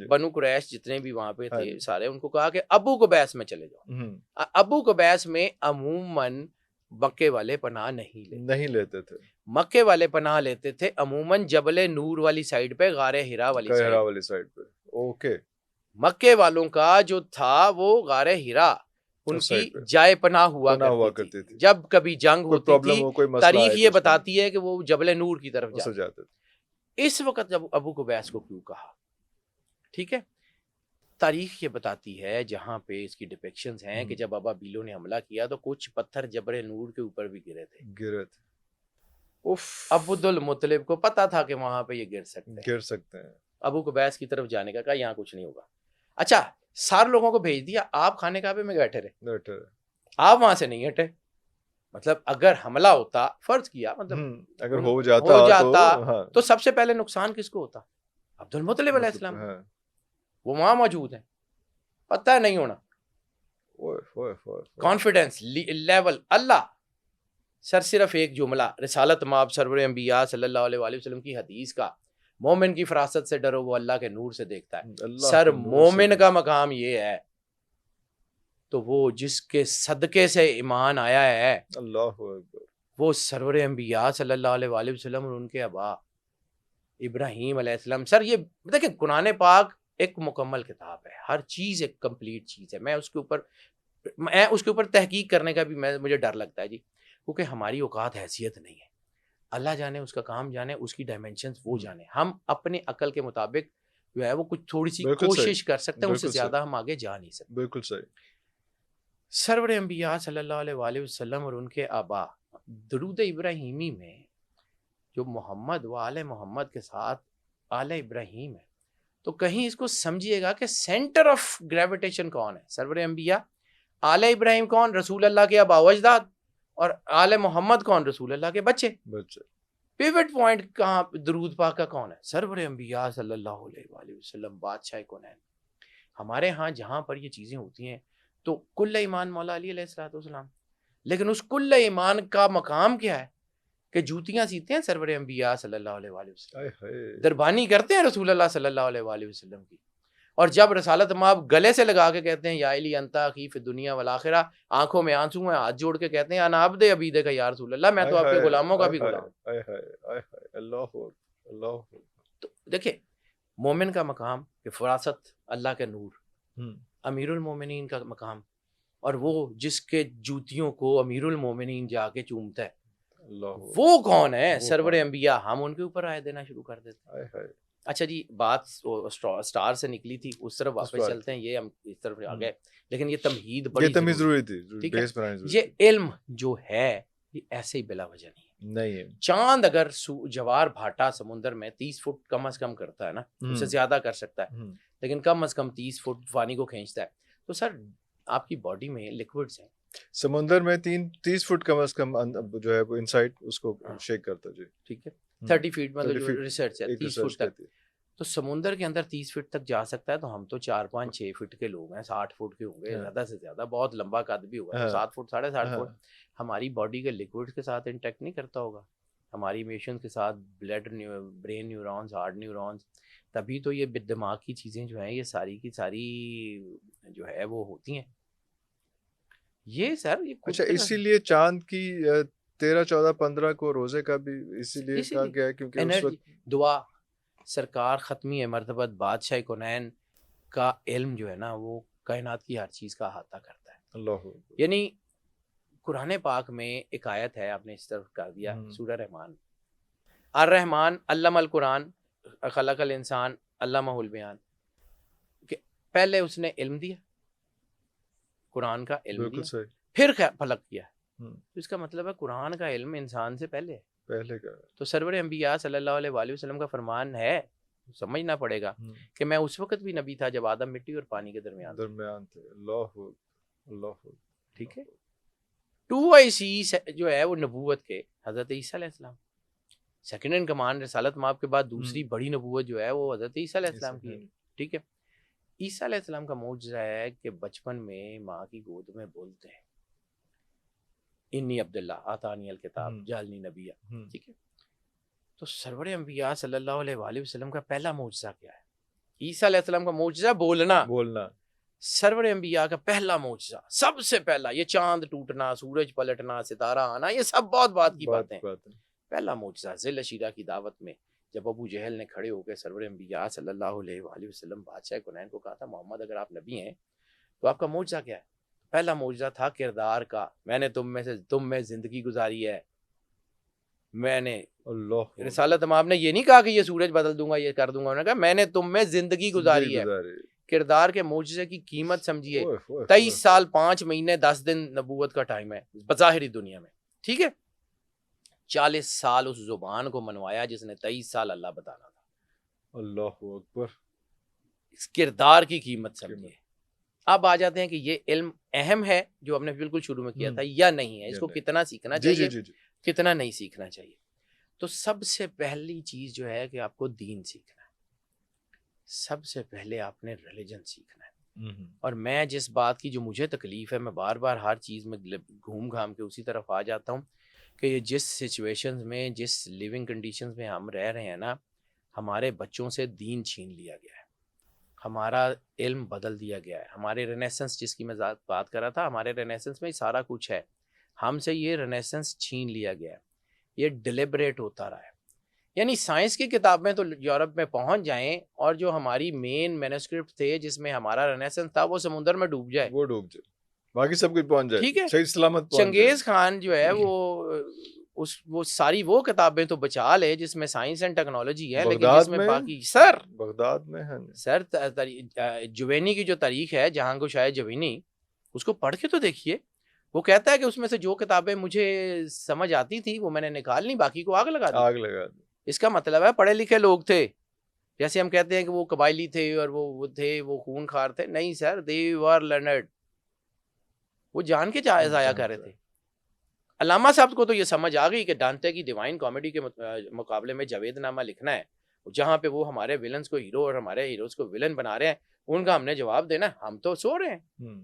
بنو قریش جتنے بھی وہاں پہ تھے سارے, ان کو کہا کہ ابو قبیس میں چلے جاؤ. ابو قبیس میں عموماً مکے والے پناہ نہیں لیتے تھے. مکے والے پناہ لیتے تھے عموماً جبل نور والی سائڈ پہ, غار ہرا والی سائڈ پہ. اوکے, مکے والوں کا جو تھا وہ غار ہرا ان کی جائے پناہ ہوا کرتی تھی. جب کبھی جنگ ہوتی تھی, تاریخ یہ بتاتی ہے کہ وہ جبل نور کی طرف جاتے تھے. اس وقت جب ابو قبیس کو کیوں کہا, ٹھیک ہے, تاریخ یہ بتاتی ہے جہاں پہ اس کی ڈپیکشنز ہیں کہ جب ابابیلوں نے حملہ کیا تو کچھ پتھر جبل نور کے اوپر بھی گرے تھے. عبد المطلب کو پتا تھا کہ وہاں پہ یہ گر سکتے ہیں. ابو قبیس کی طرف جانے کا کہا یہاں کچھ نہیں ہوگا. اچھا, سارے لوگوں کو بھیج دیا, آپ خانے کعبے میں بیٹھے رہے, آپ وہاں سے نہیں ہٹے. مطلب اگر حملہ ہوتا, فرض کیا مطلب اگر ہو جاتا تو سب سے پہلے نقصان کس کو ہوتا؟ عبد المطلب علیہ السلام. وہ وہاں موجود ہیں, پتہ نہیں ہونا. کانفیڈنس لیول اللہ. سر صرف ایک جملہ رسالت مآب سرور انبیاء صلی اللہ علیہ وآلہ وسلم کی حدیث کا, مومن کی فراست سے ڈرو وہ اللہ کے نور سے دیکھتا ہے. سر مومن کا مقام یہ ہے تو وہ جس کے صدقے سے ایمان آیا ہے, اللہ اکبر, وہ سرور انبیاء صلی اللہ علیہ وآلہ وسلم اور ان کے ابا ابراہیم علیہ السلام. سر یہ دیکھیں قرآن پاک ایک مکمل کتاب ہے, ہر چیز ایک کمپلیٹ چیز ہے. میں اس کے اوپر تحقیق کرنے کا بھی مجھے ڈر لگتا ہے جی, کیونکہ ہماری اوقات حیثیت نہیں ہے. اللہ جانے, اس کا کام جانے, اس کی ڈائمینشنز وہ جانے. ہم اپنے عقل کے مطابق جو ہے وہ کچھ تھوڑی سی کوشش کر سکتے ہیں, اس سے زیادہ ہم آگے جا نہیں سکتے. بالکل صحیح. سرور انبیاء صلی اللہ علیہ وآلہ وسلم اور ان کے آبا, درود ابراہیمی میں جو محمد و آل محمد کے ساتھ آل ابراہیم ہے, تو کہیں اس کو سمجھیے گا کہ سینٹر آف گریویٹیشن کون ہے؟ سرور انبیاء. آل ابراہیم کون؟ رسول اللہ کے آبا و اجداد. اور آل محمد کون؟ رسول اللہ کے بچے. پیوٹ پوائنٹ کہاں درود پاک کا کون ہے؟ سرور انبیاء صلی اللہ علیہ وآلہ وسلم, بادشاہ کونین. ہمارے ہاں جہاں پر یہ چیزیں ہوتی ہیں تو کل ایمان مولا علی علیہ الصلوۃ والسلام, لیکن اس کل ایمان کا مقام کیا ہے کہ جوتیاں سیتے ہیں سرور انبیاء صلی اللہ علیہ وآلہ وسلم, دربانی کرتے ہیں رسول اللہ صلی اللہ علیہ وآلہ وسلم کی. اور جب رسالت مآب گلے سے لگا کے کہتے ہیں یا علی انتا اخی فی الدنیا والآخرہ, آنکھوں میں آنسو میں ہاتھ جوڑ کے کہتے ہیں انا عبد عبیدک یا رسول اللہ, میں تو آپ کے غلاموں کا بھی غلام. اللہ. تو دیکھیں مومن کا مقام کہ فراست اللہ کے نور, امیر المومنین کا مقام, اور وہ جس کے جوتیوں کو امیر المومنین جا کے چومتا ہے, وہ کون ہے؟ سرور انبیاء. ہم ان کے اوپر رائے دینا شروع کر دیتے ہیں. اچھا جی, بات سٹار سے نکلی تھی, اس طرف واپس چلتے ہیں. یہ ہم اس طرف آ گئے, لیکن یہ تمہید بڑی ضروری تھی. ٹھیک ہے, یہ علم جو ہے یہ ایسے ہی بلا وجہ نہیں ہے. چاند اگر جوار بھاٹا سمندر میں 30 فٹ کم از کم کرتا ہے نا, اس سے زیادہ کر سکتا ہے, لیکن کم از کم 30 فٹ پانی کو کھینچتا ہے, تو سر آپ کی باڈی میں لیکوڈز ہیں. سمندر میں 30 فٹ کم از کم جو ہے وہ انسائڈ اس کو شیک کرتا ہے. جی ٹھیک ہے, 30 فٹ مطلب جو ریسرچ ہے 30 فٹ تک, تو سمندر کے اندر 30 فٹ تک جا سکتا ہے. تو ہم تو 4-5-6 فٹ کے لوگ ہیں, 60 فٹ کے ہوں گے زیادہ سے زیادہ, بہت لمبا قد بھی ہوگا 7 فٹ 7.5 فٹ. ہماری باڈی کے لیکوڈ کے ساتھ انٹیکٹ نہیں کرتا ہوگا، ہماری ایمیشن کے ساتھ blood brain neurons, heart neurons, تبھی تو یہ دماغ کی چیزیں جو ہیں یہ ساری کی ساری جو ہے وہ ہوتی ہیں. یہ سر یہ اچھا اسی لیے چاند کی 13 14 15 کو روزے کا بھی اسی لیے کہا گیا ہے کیونکہ اس وقت دعا سرکار ختمی مرتبت بادشاہ کونین کا علم جو ہے نا وہ کائنات کی ہر چیز کا احاطہ کرتا ہے. اللہ یعنی قرآن پاک میں ایک آیت ہے، آپ نے اس طرف کر دیا، سورہ رحمان، الرحمن علم القرآن خلق الانسان علمہ البیان، کہ پہلے اس نے علم دیا، قرآن کا علم بالکل دیا، صحیح، پھر فلک کیا. تو اس کا مطلب ہے قرآن کا علم انسان سے پہلے ہے. پہلے کا تو سرور انبیاء صلی اللہ علیہ وآلہ وسلم کا فرمان ہے، سمجھنا پڑے گا کہ میں اس وقت بھی نبی تھا جب آدم مٹی اور پانی کے درمیان تھے. اللہ ٹھیک ہے. 2 جو ہے وہ نبوت کے حضرت عیسیٰ علیہ السلام، سیکنڈ ان کمانڈ رسالت مآب کے بعد دوسری بڑی نبوت جو ہے وہ حضرت عیسیٰ علیہ السلام کی ہے. ٹھیک ہے. عیسیٰ علیہ السلام کا معجزہ ہے کہ بچپن میں ماں کی گود میں بولتے ہیں انی عبداللہ آتانی الکتاب جعلنی نبیہ. ٹھیک ہے. تو سرور انبیاء صلی اللہ علیہ وآلہ وسلم کا پہلا معجزہ کیا ہے؟ عیسیٰ علیہ السلام کا معجزہ بولنا. سرور انبیاء کا پہلا معجزہ، سب سے پہلا، یہ چاند ٹوٹنا، سورج پلٹنا، ستارہ آنا، یہ سب بہت بات کی باتیں. پہلا معجزہ ذی العشیرہ کی دعوت میں جب ابو جہل نے کھڑے ہو کے سرور انبیاء صلی اللہ علیہ وآلہ وسلم بادشاہ کونین کو کہا تھا محمد اگر آپ نبی ہیں تو آپ کا معجزہ کیا ہے؟ پہلا معجزہ تھا کردار کا، میں نے تم میں زندگی گزاری ہے. میں نے اللہ رسالت مآب نے یہ نہیں کہا کہ یہ سورج بدل دوں گا، یہ کر دوں گا، انہوں نے کہا میں نے تم میں زندگی گزاری ہے. کردار کے معجزے کی قیمت سمجھیے. 23 سال 5 مہینے 10 دن نبوت کا ٹائم ہے بظاہری دنیا میں. ٹھیک ہے. 40 سال اس زبان کو منوایا جس نے 23 سال اللہ بتانا تھا. اللہ اکبر. اس کردار کی قیمت سمجھیے. اب آ جاتے ہیں کہ یہ علم اہم ہے جو ہم نے بالکل شروع میں کیا تھا یا نہیں ہے، اس کو کتنا سیکھنا چاہیے کتنا نہیں سیکھنا چاہیے. تو سب سے پہلی چیز جو ہے کہ آپ کو دین سیکھنا ہے، سب سے پہلے آپ نے ریلیجن سیکھنا ہے. اور میں جس بات کی جو مجھے تکلیف ہے، میں بار بار ہر چیز میں گھوم گھام کے اسی طرف آ جاتا ہوں کہ یہ جس سچویشنز میں، جس لیونگ کنڈیشنز میں ہم رہ رہے ہیں نا، ہمارے بچوں سے دین چھین لیا گیا ہے، ہمارا علم بدل دیا گیا ہے. ہمارے رینیسنس جس کی میں بات کر رہا تھا، ہمارے رینیسنس میں سارا کچھ ہے، ہم سے یہ رینیسنس چھین لیا گیا ہے. یہ ڈیلیبریٹ ہوتا رہا ہے. یعنی سائنس کی کتاب میں تو یورپ میں پہنچ جائیں اور جو ہماری مین مینوسکرپٹ تھے جس میں ہمارا رینیسنس تھا وہ سمندر میں ڈوب جائے، وہ ڈوب جائے، باقی سب کچھ پہنچ جائے. ٹھیک ہے. صحیح سلامت چنگیز خان جو ہے وہ ساری وہ کتابیں تو بچا لے جس میں سائنس اینڈ ٹیکنالوجی ہے، لیکن جس میں باقی بغداد میں ہے سر جوینی کی جو تاریخ ہے، جہاں کو شاید جوینی، اس کو پڑھ کے تو دیکھیے. وہ کہتا ہے کہ اس میں سے جو کتابیں مجھے سمجھ آتی تھی وہ میں نے نکال لی، باقی کو آگ لگا دی. اس کا مطلب ہے پڑھے لکھے لوگ تھے. جیسے ہم کہتے ہیں کہ وہ قبائلی تھے اور وہ خون خار تھے، نہیں سر، they were learned. وہ جان کے ضائع کر رہے تھے. علامہ صاحب کو تو یہ سمجھ آ گئی کہ ڈانتے کی ڈیوائن کامیڈی کے مقابلے میں جاوید نامہ لکھنا ہے، جہاں پہ وہ ہمارے ویلنز کو ہیرو اور ہمارے ہیروز کو ویلن بنا رہے ہیں، ان کا ہم نے جواب دینا. ہم تو سو رہے ہیں.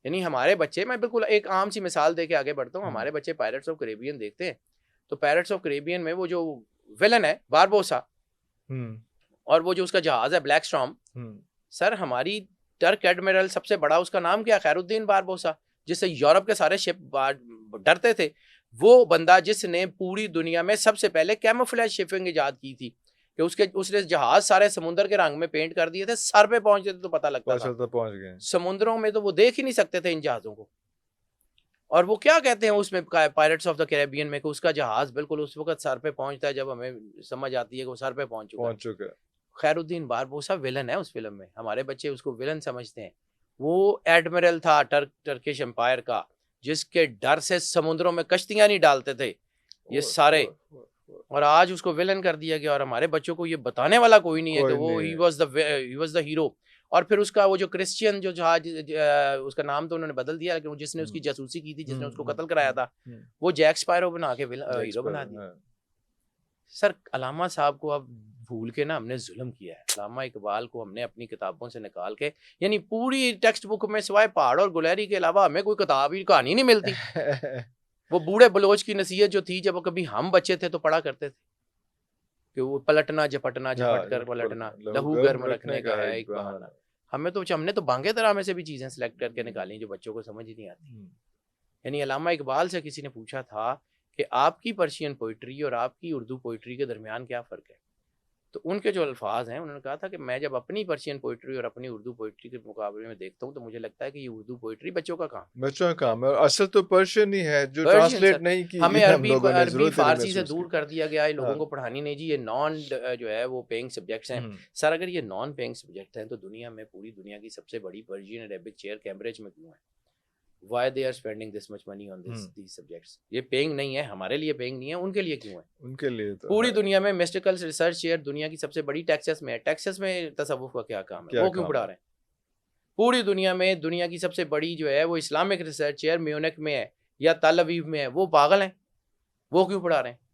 یعنی ہمارے بچے، میں بالکل ایک عام سی مثال دے کے آگے بڑھتا ہوں، ہمارے بچے پائرٹس آف کریبین دیکھتے ہیں تو پائرٹس آف کریبین میں وہ جو ویلن ہے باربوسا، اور وہ جو اس کا جہاز ہے بلیک اسٹارم، سر ہماری ٹرک ایڈمرل سب سے بڑا اس کا نام کیا؟ خیر الدین باربوسا، جس سے یورپ کے سارے شپ ڈرتے تھے. وہ بندہ جس نے پوری دنیا میں سب سے پہلے کیموفلیج شپنگ ایجاد کی تھی کہ اس نے جہاز سارے سمندر کے رنگ میں پینٹ کر دیے تھے، سر پہ پہنچتے تھے تو پتہ لگتا تھا پہنچ گئے. سمندروں میں تو وہ دیکھ ہی نہیں سکتے تھے ان جہازوں کو. اور وہ کیا کہتے ہیں اس میں پائرٹس آف دا کیریبین میں کہ اس کا جہاز بالکل اس وقت سر پہ پہنچتا ہے جب ہمیں سمجھ آتی ہے کہ وہ سر پہ پہنچ چکا ہے. خیر الدین باربوسا ویلن ہے اس فلم میں، ہمارے بچے اس کو ویلن سمجھتے ہیں. وہ ایڈمرل تھا ٹرکش امپائر کا، جس کے ڈر سے سمندروں میں کشتیاں نہیں ڈالتے تھے یہ سارے، اور آج اس کو ویلن کر دیا گیا. اور ہمارے بچوں کو یہ بتانے والا کوئی نہیں ہے کہ وہ ہی واز دا ہیرو. اور پھر اس کا وہ جو کرسچین جو جہاز، اس کا نام تو انہوں نے بدل دیا، لیکن جس نے اس کی جاسوسی کی تھی، جس نے اس کو قتل کرایا تھا، وہ جیک اسپائرو بنا کے ہیرو بنا دیا. سر علامہ صاحب کو اب بھول کے نا ہم نے ظلم کیا ہے. علامہ اقبال کو ہم نے اپنی کتابوں سے نکال کے، یعنی پوری ٹیکسٹ بک میں سوائے پہاڑ اور گلیری کے علاوہ ہمیں کوئی کتاب ہی کہانی نہیں ملتی. وہ بوڑھے بلوچ کی نصیحت جو تھی جب وہ کبھی ہم بچے تھے تو پڑھا کرتے تھے کہ وہ پلٹنا جھپٹنا جھپٹ کر پلٹنا لہو گرم رکھنے کا ہے ایک بہانہ. ہم نے تو بانگے درامے سے بھی چیزیں سلیکٹ کر کے نکالی جو بچوں کو سمجھ ہی نہیں آتی. یعنی علامہ اقبال سے کسی نے پوچھا تھا کہ آپ کی پرشین پوئٹری اور آپ کی اردو پوئٹری کے درمیان کیا فرق ہے، تو ان کے جو الفاظ ہیں انہوں نے کہا تھا کہ میں جب اپنی پرشین پوئٹری اور اپنی اردو پوئٹری کے مقابلے میں دیکھتا ہوں تو مجھے لگتا ہے کہ یہ اردو پوئٹری بچوں کا کام، بچوں کا کام ہے. اصل تو پرشین ہی ہے جو پرشین ٹرانسلیٹ سر. نہیں کی ہمیں ہم لوگوں نے عربی ضرورت ہی نہیں فارسی سے محسوس دور کی. کر دیا گیا ہے، لوگوں ہاں. کو پڑھانی نہیں جی، یہ نان جو ہے وہ پیئنگ سبجیکٹس ہیں. سر اگر یہ نان پیئنگ سبجیکٹ ہیں تو دنیا میں پوری دنیا کی سب سے بڑی پرشین عربک چیئر کیمبرج میں کیوں ہے؟ Why they are spending this much money on these subjects؟ یہ پیئنگ نہیں ہے، ہمارے لیے پیئنگ نہیں ہے، ان کے لیے کیوں ہے؟ ان کے لیے تو پوری دنیا میں میسٹیکل ریسرچ چیئر دنیا کی سب سے بڑی ٹیکسس میں ہے. ٹیکسس میں تصوف کا کیا کام ہے؟ وہ کیوں پڑھا رہے ہیں؟ پوری دنیا میں دنیا کی سب سے بڑی جو ہے وہ اسلامک ریسرچ چیئر میونک میں ہے یا تل اویو میں ہے، وہ پاگل ہیں، وہ کیوں پڑھا رہے ہیں؟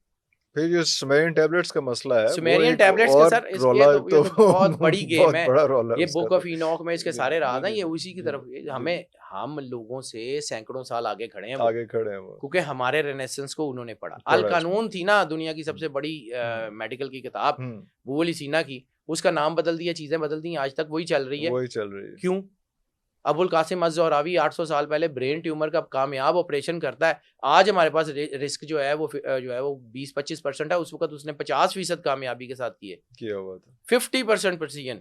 پھر جو سمیرین ٹیبلٹس کا مسئلہ ہے، سمیرین ٹیبلٹس کا سر یہ تو بہت بڑی گیم ہے. بڑا رول ہے یہ اس کا. بک آف اینوک میں اس کے سارے راز ہیں، یہ اسی کی طرف ہم لوگوں سے سینکڑوں سال آگے کھڑے ہیں، آگے کھڑے ہیں وہ، کیونکہ ہمارے رینیسنس کو انہوں نے پڑھا. القانون تھی نا دنیا کی سب سے بڑی میڈیکل کی کتاب، وہ والی سینا کی، اس کا نام بدل دیا، چیزیں بدل دی، آج تک وہی چل رہی ہے. کیوں؟ ابو القاسم الزہراوی 800 سال پہلے برین ٹیومر کا کامیاب آپریشن کرتا ہے. آج ہمارے پاس رسک جو ہے وہ 20-25% ہے، اس وقت اس نے 50% کامیابی کے ساتھ کیا ہوا تھا. 50% پرسیجن.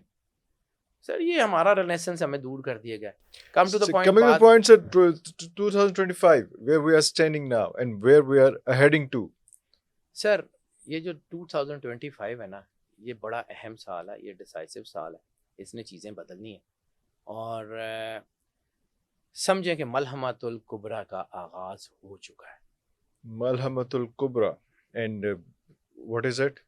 سر یہ ہمارا رینیسنس ہمیں دور کر دیا گیا. Come to the point 2025 where we are standing now and where we are heading to. سر یہ جو 2025 ہے نا، یہ بڑا اہم سال ہے، یہ ڈیسائسو سال ہے، اس نے چیزیں بدلنی ہیں. اور سمجھیں کہ ملحمۃ الکبریٰ کا آغاز ہو چکا ہے. ملحمۃ الکبریٰ اینڈ واٹ از اٹ؟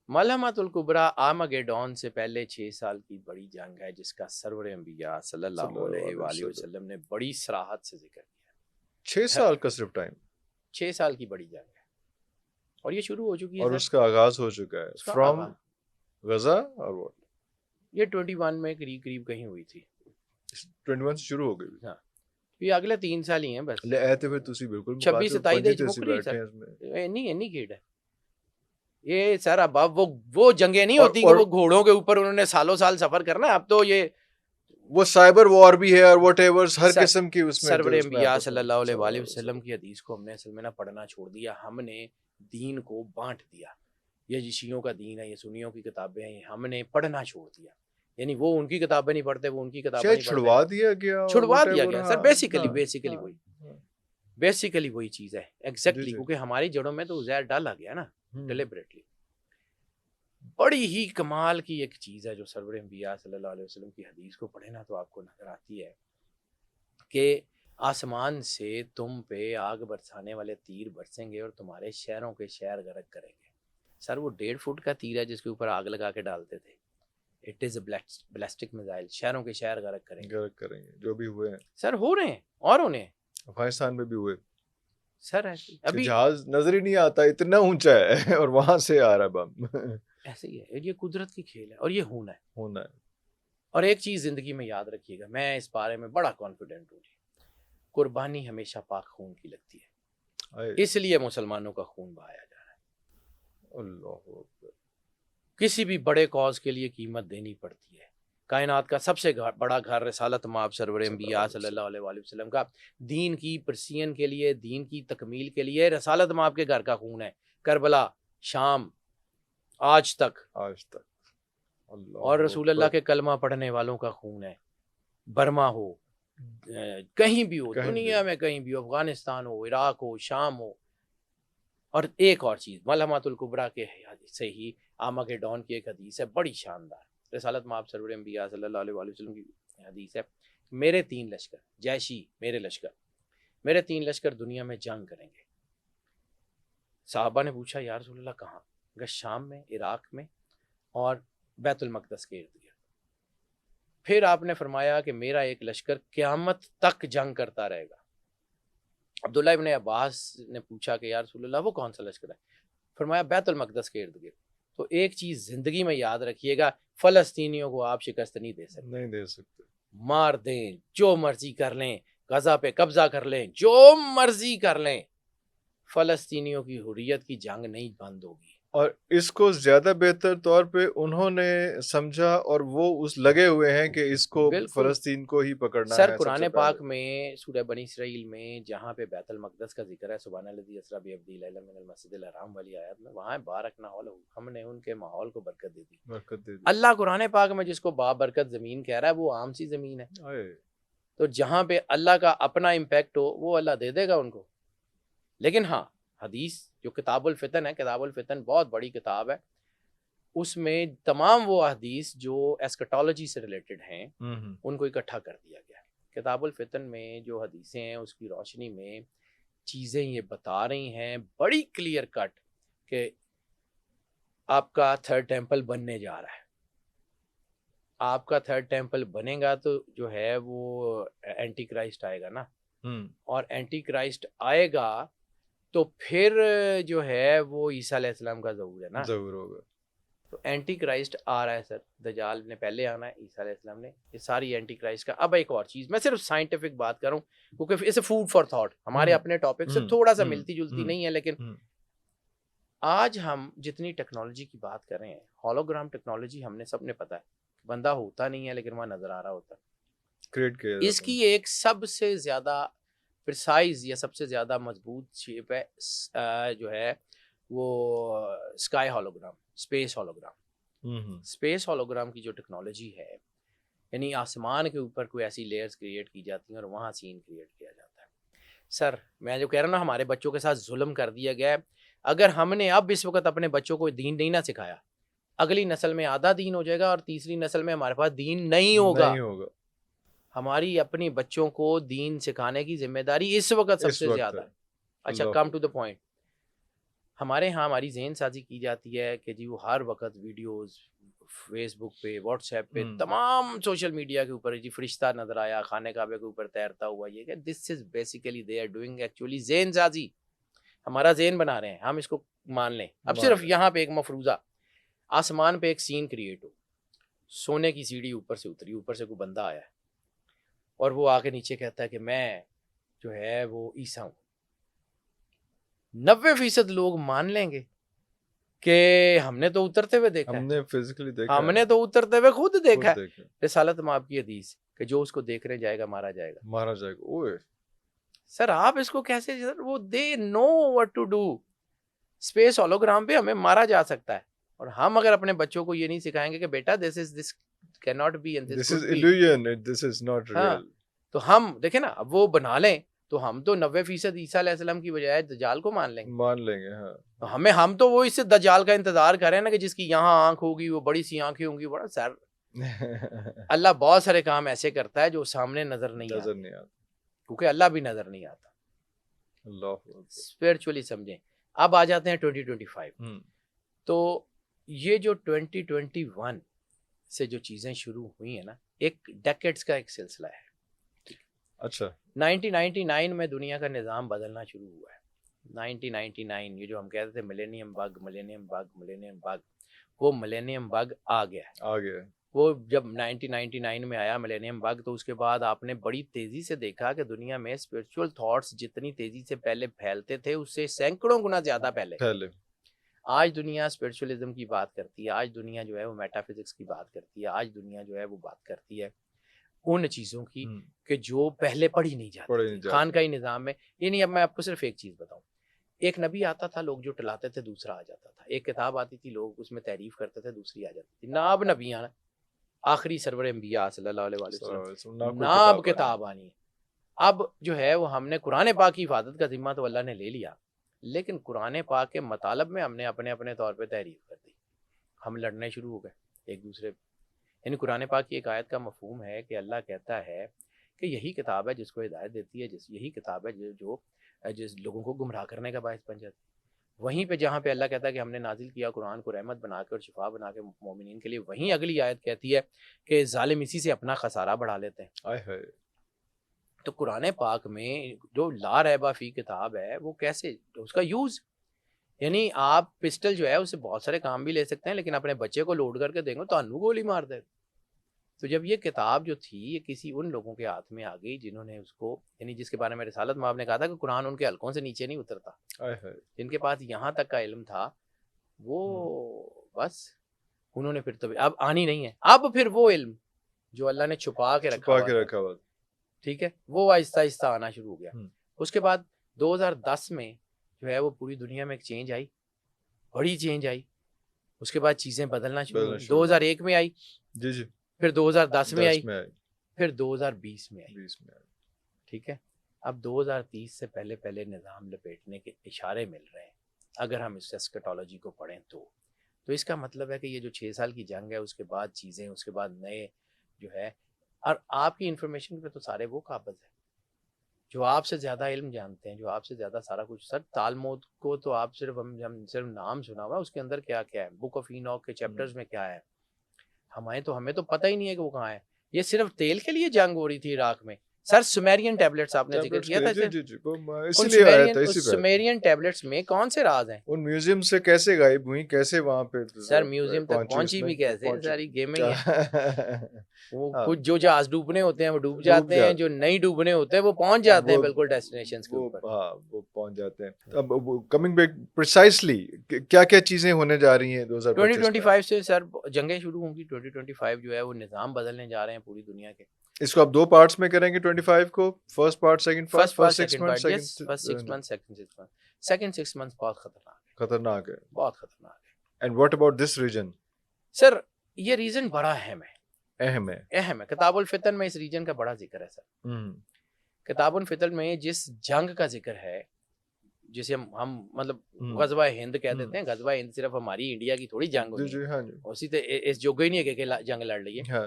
ملحمۃ الکبریٰ آرمگیڈون سے پہلے 6 سال کی بڑی جنگ ہے جس کا سرور انبیاء صلی اللہ علیہ وآلہ وسلم نے بڑی صراحت سے ذکر کیا. 6 سال کا صرف ٹائم، 6 سال کی بڑی جنگ ہے اور یہ شروع ہو چکی ہے، اور اس کا آغاز ہو چکا ہے فرام غزہ. اور واٹ یہ 21 میں قریب کہیں ہوئی تھی، 21 سے شروع ہو گئی. ہاں یہ اگلے 3 سال ہی ہیں بس. لے ایتے پھر تسی بالکل 26-27 نہیں کھیڑ ہے یہ سر. اب وہ جنگیں نہیں ہوتی کہ وہ گھوڑوں کے اوپر انہوں نے سالوں سال سفر کرنا. اب تو یہ وہ سائبر وار بھی ہے اور واٹ ایور ہر قسم کی اس میں. سرور انبیاء صلی اللہ علیہ وآلہ وسلم کی حدیث کو ہم نے اصل میں نہ پڑھنا چھوڑ دیا، ہم نے دین کو بانٹ دیا. یہ شیعوں کا دین ہے، یہ سنیوں کی کتابیں ہیں، ہم نے پڑھنا چھوڑ دیا. یعنی وہ ان کی کتابیں نہیں پڑھتے، وہ ان کی کتابیں نہیں پڑھتے، چھڑوا دیا گیا سر. بیسیکلی وہی چیز ہے ایگزیکٹلی، کیونکہ ہماری جڑوں میں تو زہر ڈالا گیا نا ڈیلیبریٹلی. بڑی ہی کمال کی ایک چیز ہے جو سرور انبیاء صلی اللہ علیہ وسلم کی حدیث کو پڑھے نا تو آپ کو نظر آتی ہے کہ آسمان سے تم پہ آگ برسانے والے تیر برسیں گے اور تمہارے شہروں کے شہر غرق کریں گے. سر وہ 1.5 فٹ کا تیر ہے جس کے اوپر آگ لگا کے ڈالتے تھے. It is a ballistic missile. شہروں کے شہر غرق کریں گے جو بھی ہوئے ہیں سر، ہو رہے ہیں اور ہونے ہیں. افغانستان میں بھی ہوئے سر، ابھی جہاز نظر ہی نہیں آتا، اتنا اونچا ہے اور وہاں سے آ رہا بم. ایسے ہی ہے، یہ قدرت کی کھیل ہے اور یہ ہونا ہے. اور ایک چیز زندگی میں یاد رکھیے گا، میں اس بارے میں بڑا کانفیڈنٹ ہوں جی، قربانی ہمیشہ پاک خون کی لگتی ہے، اس لیے مسلمانوں کا خون بہایا جا رہا ہے. اللہ اکبر. کسی بھی بڑے کاز کے لیے قیمت دینی پڑتی ہے. کائنات کا سب سے بڑا گھر رسالت مآب سرور انبیاء صلی اللہ علیہ وآلہ وسلم کا دین کی پرسین کے لیے، دین کی تکمیل کے لیے رسالت مآب کے گھر کا خون ہے. کربلا، شام، آج تک اور رسول اللہ کے کلمہ پڑھنے والوں کا خون ہے. برما ہو، کہیں بھی ہو دنیا میں، کہیں بھی ہو، افغانستان ہو، عراق ہو، شام ہو. اور ایک اور چیز ملحمۃ الکبریٰ کے سے ہی آرمگیڈون کی ایک حدیث ہے بڑی شاندار، رسالت مآب سرور انبیاء صلی اللہ علیہ وآلہ وسلم کی حدیث ہے. میرے 3 لشکر جیشی، میرے 3 لشکر دنیا میں جنگ کریں گے. صحابہ نے پوچھا یا رسول اللہ کہاں؟ کہ شام میں، عراق میں اور بیت المقدس کے ارد گرد. پھر آپ نے فرمایا کہ میرا ایک لشکر قیامت تک جنگ کرتا رہے گا. عبداللہ ابن عباس نے پوچھا کہ یا رسول اللہ وہ کون سا لشکر ہے؟ فرمایا بیت المقدس کے ارد گرد. تو ایک چیز زندگی میں یاد رکھیے گا، فلسطینیوں کو آپ شکست نہیں دے سکتے. مار دیں، جو مرضی کر لیں، غزہ پہ قبضہ کر لیں، جو مرضی کر لیں، فلسطینیوں کی حریت کی جنگ نہیں بند ہوگی. اور اس کو زیادہ بہتر طور پہ انہوں نے سمجھا اور وہ اس لگے ہوئے ہیں کہ اس کو بالکل. فلسطین کو ہی پکڑنا سر ہے. قرآن سب سے پاک پہلے میں سورہ بنی اسرائیل میں جہاں پہ بیت المقدس کا ذکر ہے، سبحان الذی اسریٰ بعبدہ لیلا من المسجد الحرام والی آیت میں، وہاں بارکنا حولہ، ہم نے ان کے ماحول کو برکت دے دی. برکت دے دی. اللہ قرآن پاک میں جس کو بابرکت زمین کہہ رہا ہے وہ عام سی زمین ہے. آئے. تو جہاں پہ اللہ کا اپنا امپیکٹ ہو وہ اللہ دے دے گا ان کو. لیکن ہاں حدیث جو کتاب الفتن ہے، کتاب الفتن بہت بڑی کتاب ہے، اس میں تمام وہ حدیث جو ایسکٹالوجی سے ریلیٹڈ ہیں ان کو اکٹھا کر دیا گیا. کتاب الفتن میں جو حدیثیں ہیں اس کی روشنی میں چیزیں یہ بتا رہی ہیں بڑی کلیئر کٹ کہ آپ کا تھرڈ ٹیمپل بننے جا رہا ہے. آپ کا تھرڈ ٹیمپل بنے گا تو جو ہے وہ اینٹی کرائسٹ آئے گا نا، اور اینٹی کرائسٹ آئے گا تو پھر جو ہے وہ عیسیٰ علیہ السلام کا ظہور ہے نا، ظہور ہوگا. تو اینٹی کرائسٹ آ رہا ہے سر. دجال نے پہلے آنا ہے، عیسیٰ علیہ السلام نے. یہ ساری اینٹی کرائسٹ کا. اب ایک اور چیز میں صرف سائنٹیفک بات کروں کیونکہ اسے فوڈ فار تھاٹ ہمارے اپنے ٹاپک سے تھوڑا سا ملتی جلتی نہیں ہے، لیکن آج ہم جتنی ٹیکنالوجی کی بات کر رہے ہیں، ہولوگرام ٹیکنالوجی ہم نے سب نے پتا ہے بندہ ہوتا نہیں ہے لیکن وہاں نظر آ رہا ہوتا ہے. کریٹ کیا اس کی ایک سب سے زیادہ پرسائز یا سب سے زیادہ مضبوط شیپ ہے جو ہے وہ sky hologram, space hologram. Space hologram کی جو ٹیکنالوجی ہے، یعنی آسمان کے اوپر کوئی ایسی لیئرز کریٹ کی جاتی ہیں اور وہاں سین کریٹ کیا جاتا ہے. سر میں جو کہہ رہا ہوں نا، ہمارے بچوں کے ساتھ ظلم کر دیا گیا ہے. اگر ہم نے اب اس وقت اپنے بچوں کو دین نہیں نہ سکھایا، اگلی نسل میں آدھا دین ہو جائے گا اور تیسری نسل میں ہمارے پاس دین نہیں ہوگا. ہماری اپنی بچوں کو دین سکھانے کی ذمہ داری اس وقت سب سے زیادہ ہے. اچھا کم ٹو دا پوائنٹ. ہمارے ہاں ہماری ذہن سازی کی جاتی ہے کہ جی وہ ہر وقت ویڈیوز فیس بک پہ، واٹس ایپ پہ، تمام سوشل میڈیا کے اوپر جی فرشتہ نظر آیا خانہ کعبہ کے اوپر تیرتا ہوا، یہ کہ this is basically they are doing actually ذہن سازی. ہمارا ذہن بنا رہے ہیں، ہم اس کو مان لیں. اب صرف یہاں پہ ایک مفروضہ، آسمان پہ ایک سین کریٹ ہو، سونے کی سیڑھی اوپر سے اتری، اوپر سے کوئی بندہ آیا ہے اور وہ آ کے نیچے کہتا ہے کہ میں جو ہے وہ عیسیٰ ہوں. 90% لوگ مان لیں گے کہ ہم نے تو اترتے ہوئے دیکھا ہے، ہم نے فزیکلی دیکھا، ہم نے تو اترتے ہوئے خود دیکھا ہے. رسالت مآب کی حدیث کہ جو اس کو دیکھنے جائے گا مارا جائے گا. اوئے سر آپ اس کو کیسے، سر وہ they know what to do. Space hologram پہ ہمیں مارا جا سکتا ہے، اور ہم اگر اپنے بچوں کو یہ نہیں سکھائیں گے کہ بیٹا دس cannot be and this this is could be. illusion, this is not real. تو ہم دیکھیں نا، اب وہ بنا لیں تو ہم تو 90% عیسیٰ علیہ السلام کی بجائے دجال کو مان لیں گے. ہاں ہم تو وہ اس سے دجال کا انتظار کر رہے ہیں نا کہ جس کی یہاں آنکھ ہوگی، وہ بڑی سی آنکھیں ہوں گی. بڑا سر اللہ بہت سارے کام ایسے کرتا ہے جو سامنے نظر نہیں آتا، کیونکہ اللہ بھی نظر نہیں آتا. اسپرچولی سمجھیں. اب آ جاتے ہیں 2025. تو یہ جو 2021 سے جو چیزیں شروع ہوئی ہیں نا، ایک ڈیکیڈز کا ایک سلسلہ ہے. اچھا 1999 میں دنیا کا نظام بدلنا شروع ہوا ہے. 1999 یہ جو ہم کہتے تھے ملینیم بگ، وہ ملینیم بگ آ گیا. وہ جب 1999 میں آیا ملینیم بگ، تو اس کے بعد آپ نے بڑی تیزی سے دیکھا کہ دنیا میں اسپرچول تھاٹس جتنی تیزی سے پہلے پھیلتے تھے اس سے سینکڑوں گنا زیادہ پہلے. آج دنیا اسپرچولزم کی بات کرتی ہے، آج دنیا جو ہے وہ میٹا فزکس کی بات کرتی ہے، آج دنیا جو ہے وہ بات کرتی ہے ان چیزوں کی کہ جو پہلے پڑھی نہیں جاتی خانقاہی نظام میں. یہ نہیں، اب میں آپ کو صرف ایک چیز بتاؤں. ایک نبی آتا تھا، لوگ جو ٹلاتے تھے دوسرا آ جاتا تھا. ایک کتاب آتی تھی، لوگ اس میں تعریف کرتے تھے، دوسری آ جاتی تھی. نا اب نبی آنا، آخری سرور انبیاء صلی اللہ علیہ وسلم، نا اب کتاب آنی ہے. اب جو ہے وہ ہم نے قرآن پاک کی حفاظت کا ذمہ تو اللہ نے لے لیا، لیکن قرآن پاک کے مطالب میں ہم نے اپنے اپنے طور پہ تحریف کر دی. ہم لڑنے شروع ہو گئے ایک دوسرے پہ. یعنی قرآن پاک کی ایک آیت کا مفہوم ہے کہ اللہ کہتا ہے کہ یہی کتاب ہے جس کو ہدایت دیتی ہے، یہی کتاب ہے جو جس لوگوں کو گمراہ کرنے کا باعث بن جاتی ہے. وہیں پہ جہاں پہ اللہ کہتا ہے کہ ہم نے نازل کیا قرآن کو رحمت بنا کے اور شفا بنا کے مومنین کے لیے، وہیں اگلی آیت کہتی ہے کہ ظالم اسی سے اپنا خسارہ بڑھا لیتے ہیں. تو قرآن پاک میں جو لا ریبہ فی کتاب ہے وہ کیسے اس کا یوز، یعنی آپ پسٹل جو ہے اسے بہت سارے کام بھی لے سکتے ہیں، لیکن اپنے بچے کو لوڈ کر کے دیں گے تو انو گولی مار دے. تو جب یہ کتاب جو تھی یہ کسی ان لوگوں کے ہاتھ میں آ گئی جنہوں نے اس کو، یعنی جس کے بارے میں رسالت مآب نے کہا تھا کہ قرآن ان کے حلقوں سے نیچے نہیں اترتا، جن کے پاس یہاں تک کا علم تھا وہ بس انہوں نے پھر تو اب آنی نہیں ہے، اب پھر وہ علم جو اللہ نے چھپا کے رکھا ہوا، ٹھیک ہے، وہ آہستہ آہستہ آنا شروع ہو گیا۔ اس کے بعد 2010 میں جو ہے وہ پوری دنیا میں ایک چینج آئی، بڑی چینج آئی، اس کے بعد چیزیں بدلنا شروع ہوئی۔ 2001 میں آئی، جی جی، پھر 2010 میں آئی، پھر 2020 میں آئی، ٹھیک ہے۔ اب 2030 سے پہلے پہلے نظام لپیٹنے کے اشارے مل رہے ہیں اگر ہم اس اسکیٹالوجی کو پڑھیں تو اس کا مطلب ہے کہ یہ جو 6 سال کی جنگ ہے اس کے بعد چیزیں، اس کے بعد نئے جو ہے، اور آپ کی انفارمیشن پہ تو سارے وہ قابض ہیں جو آپ سے زیادہ علم جانتے ہیں، جو آپ سے زیادہ سارا کچھ۔ سر تالمود کو تو آپ صرف ہم صرف نام سنا ہوا، اس کے اندر کیا کیا ہے، بک آف اینوک کے چیپٹرز میں کیا ہے، ہمیں تو پتہ ہی نہیں ہے کہ وہ کہاں ہے۔ یہ صرف تیل کے لیے جنگ ہو رہی تھی عراق میں۔ سر سومیرین ٹیبلٹس آپ نے ذکر کیا تھا، سومیرین ٹیبلٹس میں کون سے راز ہیں؟ ان میوزیم سے کیسے غائب ہوئی، کیسے وہاں پہ سر میوزیم تک پہنچی بھی کیسے؟ ساری گیمنگ ہے، وہ کچھ جو جہاز ڈوبنے ہوتے ہیں وہ ڈوب جاتے ہیں، جو نہیں ڈوبنے ہوتے ہیں وہ پہنچ جاتے ہیں بالکل ڈیسٹینیشنز کے اوپر۔ ہاں وہ پہنچ جاتے ہیں۔ اب کمنگ بیک پریسائسلی کیا کیا چیزیں ہونے جا رہی ہیں 2025 سے؟ سر جنگیں شروع ہوں گی، 2025 جو ہے وہ نظام بدلنے جا رہے ہیں پوری دنیا کے۔ اس کو آپ 2 پارٹس میں کریں گے 25 کو، first part second part, first 6 month second 6 month بہت خطرناک ہے، بہت خطرناک ہے۔ And what about this region? Sir یہ ریجن بڑا اہم ہے۔ کتاب الفتن میں اس ریجن کا بڑا ذکر ہے سر۔ کتاب الفتن میں جس جنگ کا ذکر ہے، جسے ہم مطلب غزوہ ہند کہہ دیتے ہیں، غزوہ ہند صرف ہماری انڈیا کی تھوڑی جنگ ہوئی ہے، اسی تو اس جوگہ ہی نہیں ہے کہ جنگ لڑ رہی ہے۔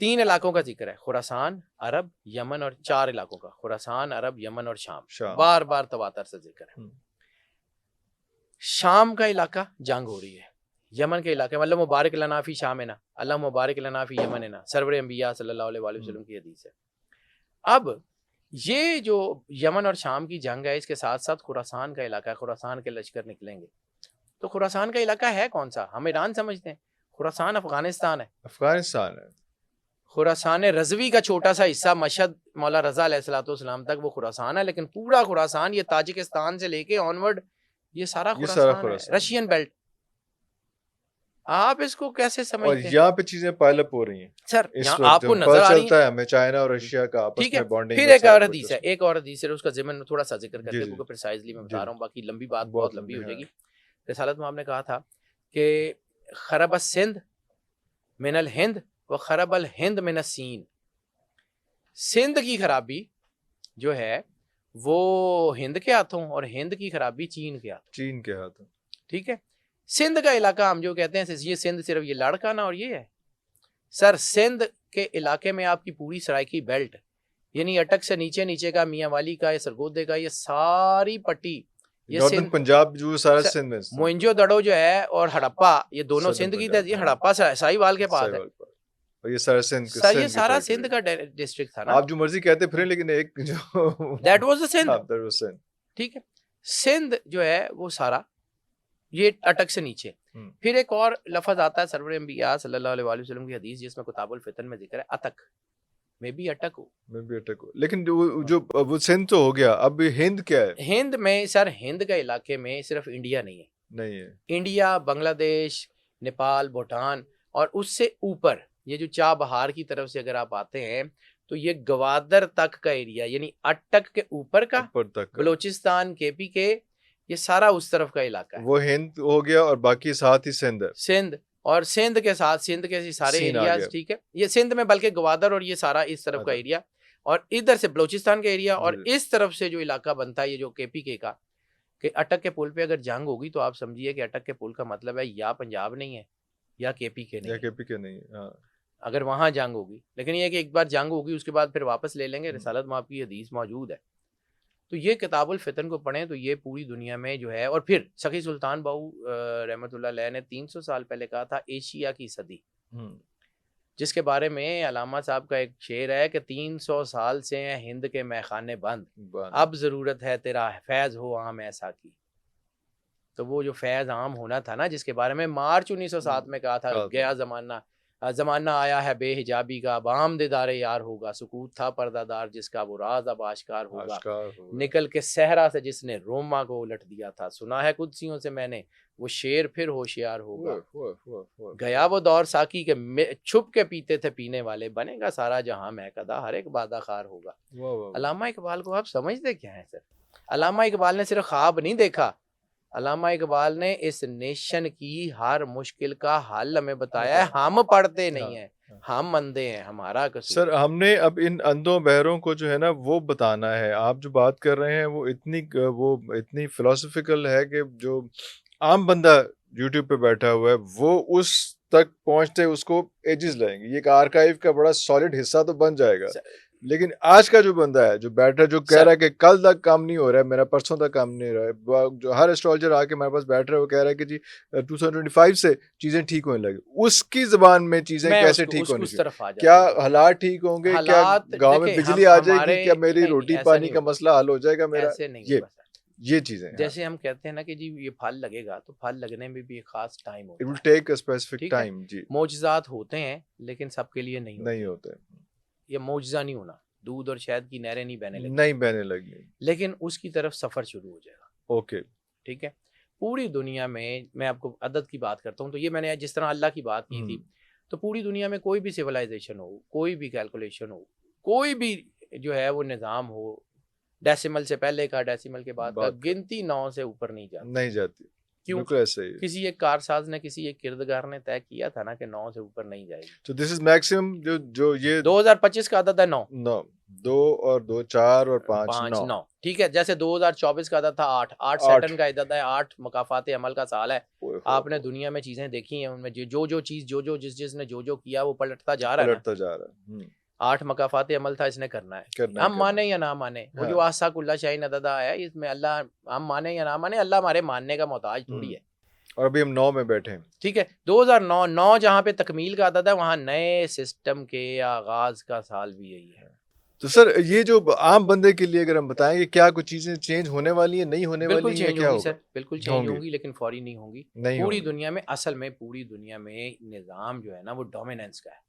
3 علاقوں کا ذکر ہے، خراسان، عرب، یمن، اور 4 علاقوں کا، خراسان، عرب، یمن اور شام، بار بار تواتر سے ذکر ہے۔ شام کا علاقہ جنگ ہو رہی ہے، یمن کے علاقے مطلب مبارک لنا فی شامنا، اللہ مبارک لنا فی یمننا، سرور انبیاء صلی اللہ علیہ وآلہ وسلم کی حدیث ہے۔ اب یہ جو یمن اور شام کی جنگ ہے، اس کے ساتھ ساتھ خراسان کا علاقہ ہے، خراسان کے لشکر نکلیں گے۔ تو خراسان کا علاقہ ہے کون سا؟ ہم ایران سمجھتے ہیں، خراسان افغانستان ہے۔ خراسان رضوی کا چھوٹا سا حصہ مشہد مولا رضا علیہ السلام تک وہ خراسان ہے، لیکن پورا خراسان، یہ تاجکستان سے لے کے آنورڈ یہ سارا خراسان ہے، رشین بیلٹ۔ آپ اس کو کیسے سمجھتے ہیں؟ اور یہاں پہ چیزیں پائل اپ ہو رہی ہیں سر، آپ کو نظر آ رہی ہے ہمیں چائنا اور رشیا کا آپس میں بانڈنگ۔ پھر ایک اور حدیث ہے، اس کا ضمن تھوڑا سا ذکر کرتے ہیں کیونکہ پریسائزلی میں بتا رہا ہوں، باقی لمبی بات بہت لمبی ہو جائے گی۔ رسالت میں ہم نے کہا تھا کہ خرب السندھ من الہند و خرب الہند من السین، سندھ کی خرابی جو ہے وہ ہند کے ہاتھوں، اور ہند کی خرابی چین کے ہاتھوں، ٹھیک ہے۔ سندھ کا علاقہ ہم جو کہتے ہیں یہ سندھ صرف یہ لڑکانہ اور یہ ہے، سر سندھ کے علاقے میں آپ کی پوری سرائکی بیلٹ، یعنی اٹک سے نیچے کا، میاں والی کا یا سرگودے کا، یہ ساری پٹی، یہ پنجاب جو سارا سندھ میں، موئنجو دڑو جو ہے اور ہڑپا، یہ دونوں سندھ کی تہذیب، ہڑپا سائی وال کے پاس ہے، یہ سارا سندھ کا ڈسٹرکٹ تھا نا۔ آپ جو مرضی کہتے پھریں، لیکن ایک جو دیٹ واز دا سندھ، ٹھیک ہے۔ سندھ جو ہے وہ سارا یہ اٹک سے نیچے۔ پھر ایک اور لفظ آتا ہے سرور انبیاء صلی اللہ علیہ وآلہ وسلم کی حدیث جس میں کتاب الفتن میں ذکر ہے اتک، میں بھی اٹک ہو، لیکن جو وہ سندھ تو ہو گیا، اب ہند کیا ہے؟ ہند میں سر، ہند کا علاقے میں صرف انڈیا نہیں ہے، انڈیا، بنگلہ دیش، نیپال، بھوٹان، اور اس سے اوپر یہ جو چابہار کی طرف سے اگر آپ آتے ہیں تو یہ گوادر تک کا ایریا، یعنی اٹک کے اوپر کا، بلوچستان، کے پی کے، یہ سارا اس طرف کا علاقہ ہے، وہ ہند ہو گیا، اور باقی ساتھ ہی سندھ، اور سندھ کے ساتھ سندھ کے سارے ایریاز، ٹھیک ہے۔ یہ سندھ میں بلکہ گوادر اور یہ سارا اس طرف کا ایریا، اور ادھر سے بلوچستان کا ایریا، اور اس طرف سے جو علاقہ بنتا ہے یہ جو کے پی کے کا، کہ اٹک کے پل پہ اگر جنگ ہوگی تو آپ سمجھیے کہ اٹک کے پل کا مطلب ہے یا پنجاب نہیں ہے یا کے پی کے نہیں، اگر وہاں جنگ ہوگی۔ لیکن یہ کہ ایک بار جنگ ہوگی اس کے بعد پھر واپس لے لیں گے، رسالت میں آپ کی حدیث موجود ہے۔ تو یہ کتاب الفتن کو پڑھیں تو یہ پوری دنیا میں جو ہے، اور پھر سخی سلطان باہو رحمۃ اللہ علیہ نے 300 سال پہلے کہا تھا ایشیا کی صدی، جس کے بارے میں علامہ صاحب کا ایک شعر ہے کہ 300 سال سے ہیں ہند کے میخانے بند، اب ضرورت ہے تیرا فیض ہو عام ایسا کی۔ تو وہ جو فیض عام ہونا تھا نا، جس کے بارے میں مارچ 1907 میں کہا تھا، گیا زمانہ زمانہ آیا ہے بے حجابی کا، بام دیدار یار ہوگا، سکوت تھا پردہ دار جس کا وہ راز اب آشکار ہوگا، نکل کے صحرا سے جس نے روما کو الٹ دیا تھا، سنا ہے قدسیوں سے میں نے وہ شیر پھر ہوشیار ہوگا، گیا وہ دور ساقی کے چھپ کے پیتے تھے پینے والے، بنے گا سارا جہاں مہکدا ہر ایک بادہ خار ہوگا۔ علامہ اقبال کو آپ سمجھتے کیا ہیں سر؟ علامہ اقبال نے صرف خواب نہیں دیکھا، علامہ اقبال نے اس نیشن کی ہر مشکل کا حل ہمیں بتایا ہے۔ ہم پڑھتے نہیں ہیں، ہم اندھے ہیں، ہمارا قصور۔ سر ہم نے اب ان اندھوں بہروں کو جو ہے نا وہ بتانا ہے۔ آپ جو بات کر رہے ہیں وہ اتنی فلاسفیکل ہے کہ جو عام بندہ یوٹیوب پہ بیٹھا ہوا ہے وہ اس تک پہنچتے اس کو ایجز لائیں گے، یہ ایک آرکائیو کا بڑا سالڈ حصہ تو بن جائے گا، لیکن آج کا جو بندہ ہے جو بیٹھا جو کہہ رہا ہے کہ کل تک کام نہیں ہو رہا ہے، میرا پرسوں تک کام نہیں ہو رہا ہے، جو ہر اسٹرالجر آ کے ہمارے پاس بیٹھ رہا ہے وہ کہہ رہا ہے کہ جی 2025 سے چیزیں ٹھیک ہونے لگی، اس کی زبان میں چیزیں کیسے ٹھیک ہونی چاہیے؟ کیا حالات ٹھیک ہوں گے؟ کیا گاؤں میں بجلی آ جائے گی؟ کیا میری روٹی پانی کا مسئلہ حل ہو جائے گا میرا؟ یہ چیزیں جیسے ہم کہتے ہیں نا کہ جی یہ پھل لگے گا، تو پھل لگنے میں بھی ایک خاص ٹائم ہوتا ہے، it will take a specific time۔ جی معجزات ہوتے ہیں لیکن سب کے لیے نہیں ہوتے، یہ معجزہ نہیں ہونا، دودھ اور شہد کی نہریں نہیں بہنے لگی، لیکن اس کی طرف سفر شروع ہو جائے گا۔ اوکے ٹھیک ہے، پوری دنیا میں آپ کو عدد کی بات کرتا ہوں، تو یہ میں نے جس طرح اللہ کی بات کی تھی، تو پوری دنیا میں کوئی بھی سویلائزیشن ہو، کوئی بھی کیلکولیشن ہو، کوئی بھی جو ہے وہ نظام ہو، ڈیسیمل سے پہلے کا، ڈیسیمل کے بعد کا، گنتی 9 سے اوپر نہیں جاتی۔ کیوں؟ کسی ایک کارساز نے، کسی ایک کردگار نے طے کیا تھا نا کہ 9 سے اوپر نہیں جائے گی، تو دس از میکسیمم جو یہ 2025 کا عدد ہے 9، 2 اور 2 4 اور 5 9۔ ٹھیک ہے، جیسے 2024 کا عدد تھا 8 سیٹن کا عدد ہے، 8 مقافات عمل کا سال ہے۔ آپ نے دنیا میں چیزیں دیکھی ہیں، ان میں جو چیز جس نے جو کیا وہ پلٹتا جا رہا ہے۔ 8 مقافات عمل تھا، اس نے کرنا ہے، ہم مانے یا نہ مانے۔ وہ جو آسا کلّا شاہین عدد ہے، اس میں اللہ، ہم مانے یا نہ مانے، اللہ ہمارے ماننے کا محتاج تھوڑی ہے، اور ابھی ہم 9 میں بیٹھے ہیں۔ ٹھیک ہے، 2009 جہاں پہ تکمیل کا عدد ہے، وہاں نئے سسٹم کے آغاز کا سال بھی یہی ہے۔ تو سر یہ جو عام بندے کے لیے اگر ہم بتائیں کہ کیا کچھ چیزیں چینج ہونے والی ہیں، نہیں ہونے والی ہیں، کیا ہوگا؟ بالکل چینج ہوں گی، لیکن فوری نہیں ہوں گی۔ پوری دنیا میں، اصل میں پوری دنیا میں نظام جو ہے نا وہ ڈومیننس کا ہے،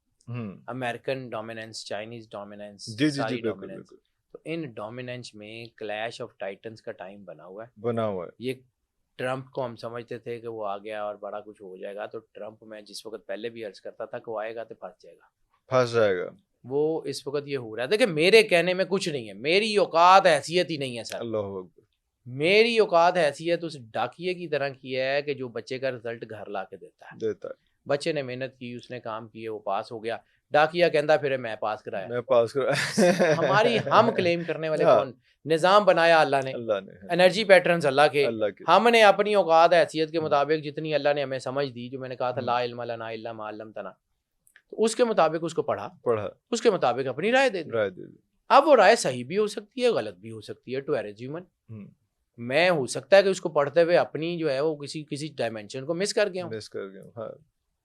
امریکن ڈومیننس، چائنیز ڈومیننس، ساری ڈومیننس۔ تو ان ڈومیننس میں کلیش آف ٹائٹنز کا ٹائم بنا ہوا ہے۔ یہ ٹرمپ کو ہم سمجھتے تھے کہ وہ آ گیا اور بڑا کچھ ہو جائے گا، تو ٹرمپ میں جس وقت پہلے بھی عرض کرتا تھا کہ وہ آئے گا تو پھنس جائے گا، وہ اس وقت یہ ہو رہا ہے کہ میرے کہنے میں کچھ نہیں ہے، میری اوقات حیثیت ہی نہیں ہے سر، اللہ اکبر، میری اوقات حیثیت اس ڈاکیے کی طرح کی ہے کہ جو بچے کا رزلٹ گھر لا کے دیتا ہے۔ بچے نے محنت کی، اس نے کام کیے، وہ پاس ہو گیا، ڈاکیا کہندا پھر میں پاس کرایا۔ ہماری ہم کلیم کرنے والے کون؟ نظام بنایا اللہ نے، انرجی پیٹرنز اللہ کے، ہم نے اپنی اوقات حیثیت کے مطابق جتنی اللہ نے ہمیں سمجھ دی، جو میں نے کہا تھا لا علم لنا الا ما علمتنا، تو اس کے مطابق اس کو پڑھا، اس کے مطابق اپنی رائے دے دی۔ اب وہ رائے صحیح بھی ہو سکتی ہے، غلط بھی ہو سکتی ہے، ٹو ایرز ہیومن۔ میں ہو سکتا ہے کہ اس کو پڑھتے ہوئے اپنی جو ہے وہ کسی ڈائمینشن کو مس کر گیا ہوں۔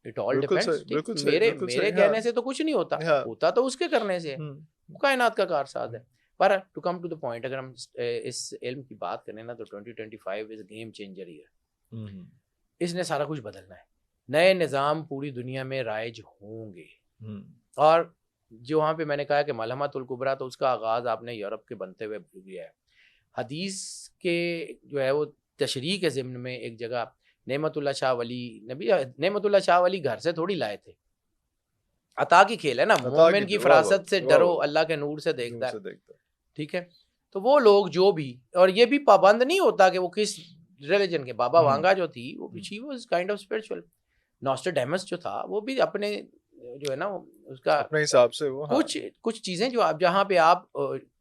It all depends۔ میرے کہنے سے تو کچھ نہیں ہوتا تو اس کے کرنے سے، کائنات کا کارساز ہے۔ پر to come to the point, اگر ہم اس علم کی بات کریں نا تو 2025 از گیم چینجر ایئر۔ اس نے سارا کچھ بدلنا ہے، نئے نظام پوری دنیا میں رائج ہوں گے، اور جو وہاں پہ میں نے کہا کہ ملحمۃ الکبریٰ، تو اس کا آغاز آپ نے یورپ کے بنتے ہوئے بھول گیا ہے۔ حدیث کے جو ہے وہ تشریح کے ضمن میں ایک جگہ نعمت اللہ شاہ ولی، نعمت اللہ شاہ ولی گھر سے تھوڑی لائے تھے، عطا کی کھیل ہے نا، مومن کی فراست سے ڈرو، اللہ کے نور سے دیکھتا ہے، ٹھیک ہے۔ تو وہ لوگ جو بھی، اور یہ بھی پابند نہیں ہوتا کہ وہ کس ریلیجن کے، بابا وانگا جو تھی وہ she was kind of spiritual, Nostradamus جو تھا وہ بھی اپنے جو ہے نا اس کا اپنے حساب سے وہ کچھ چیزیں جو آپ جہاں پہ آپ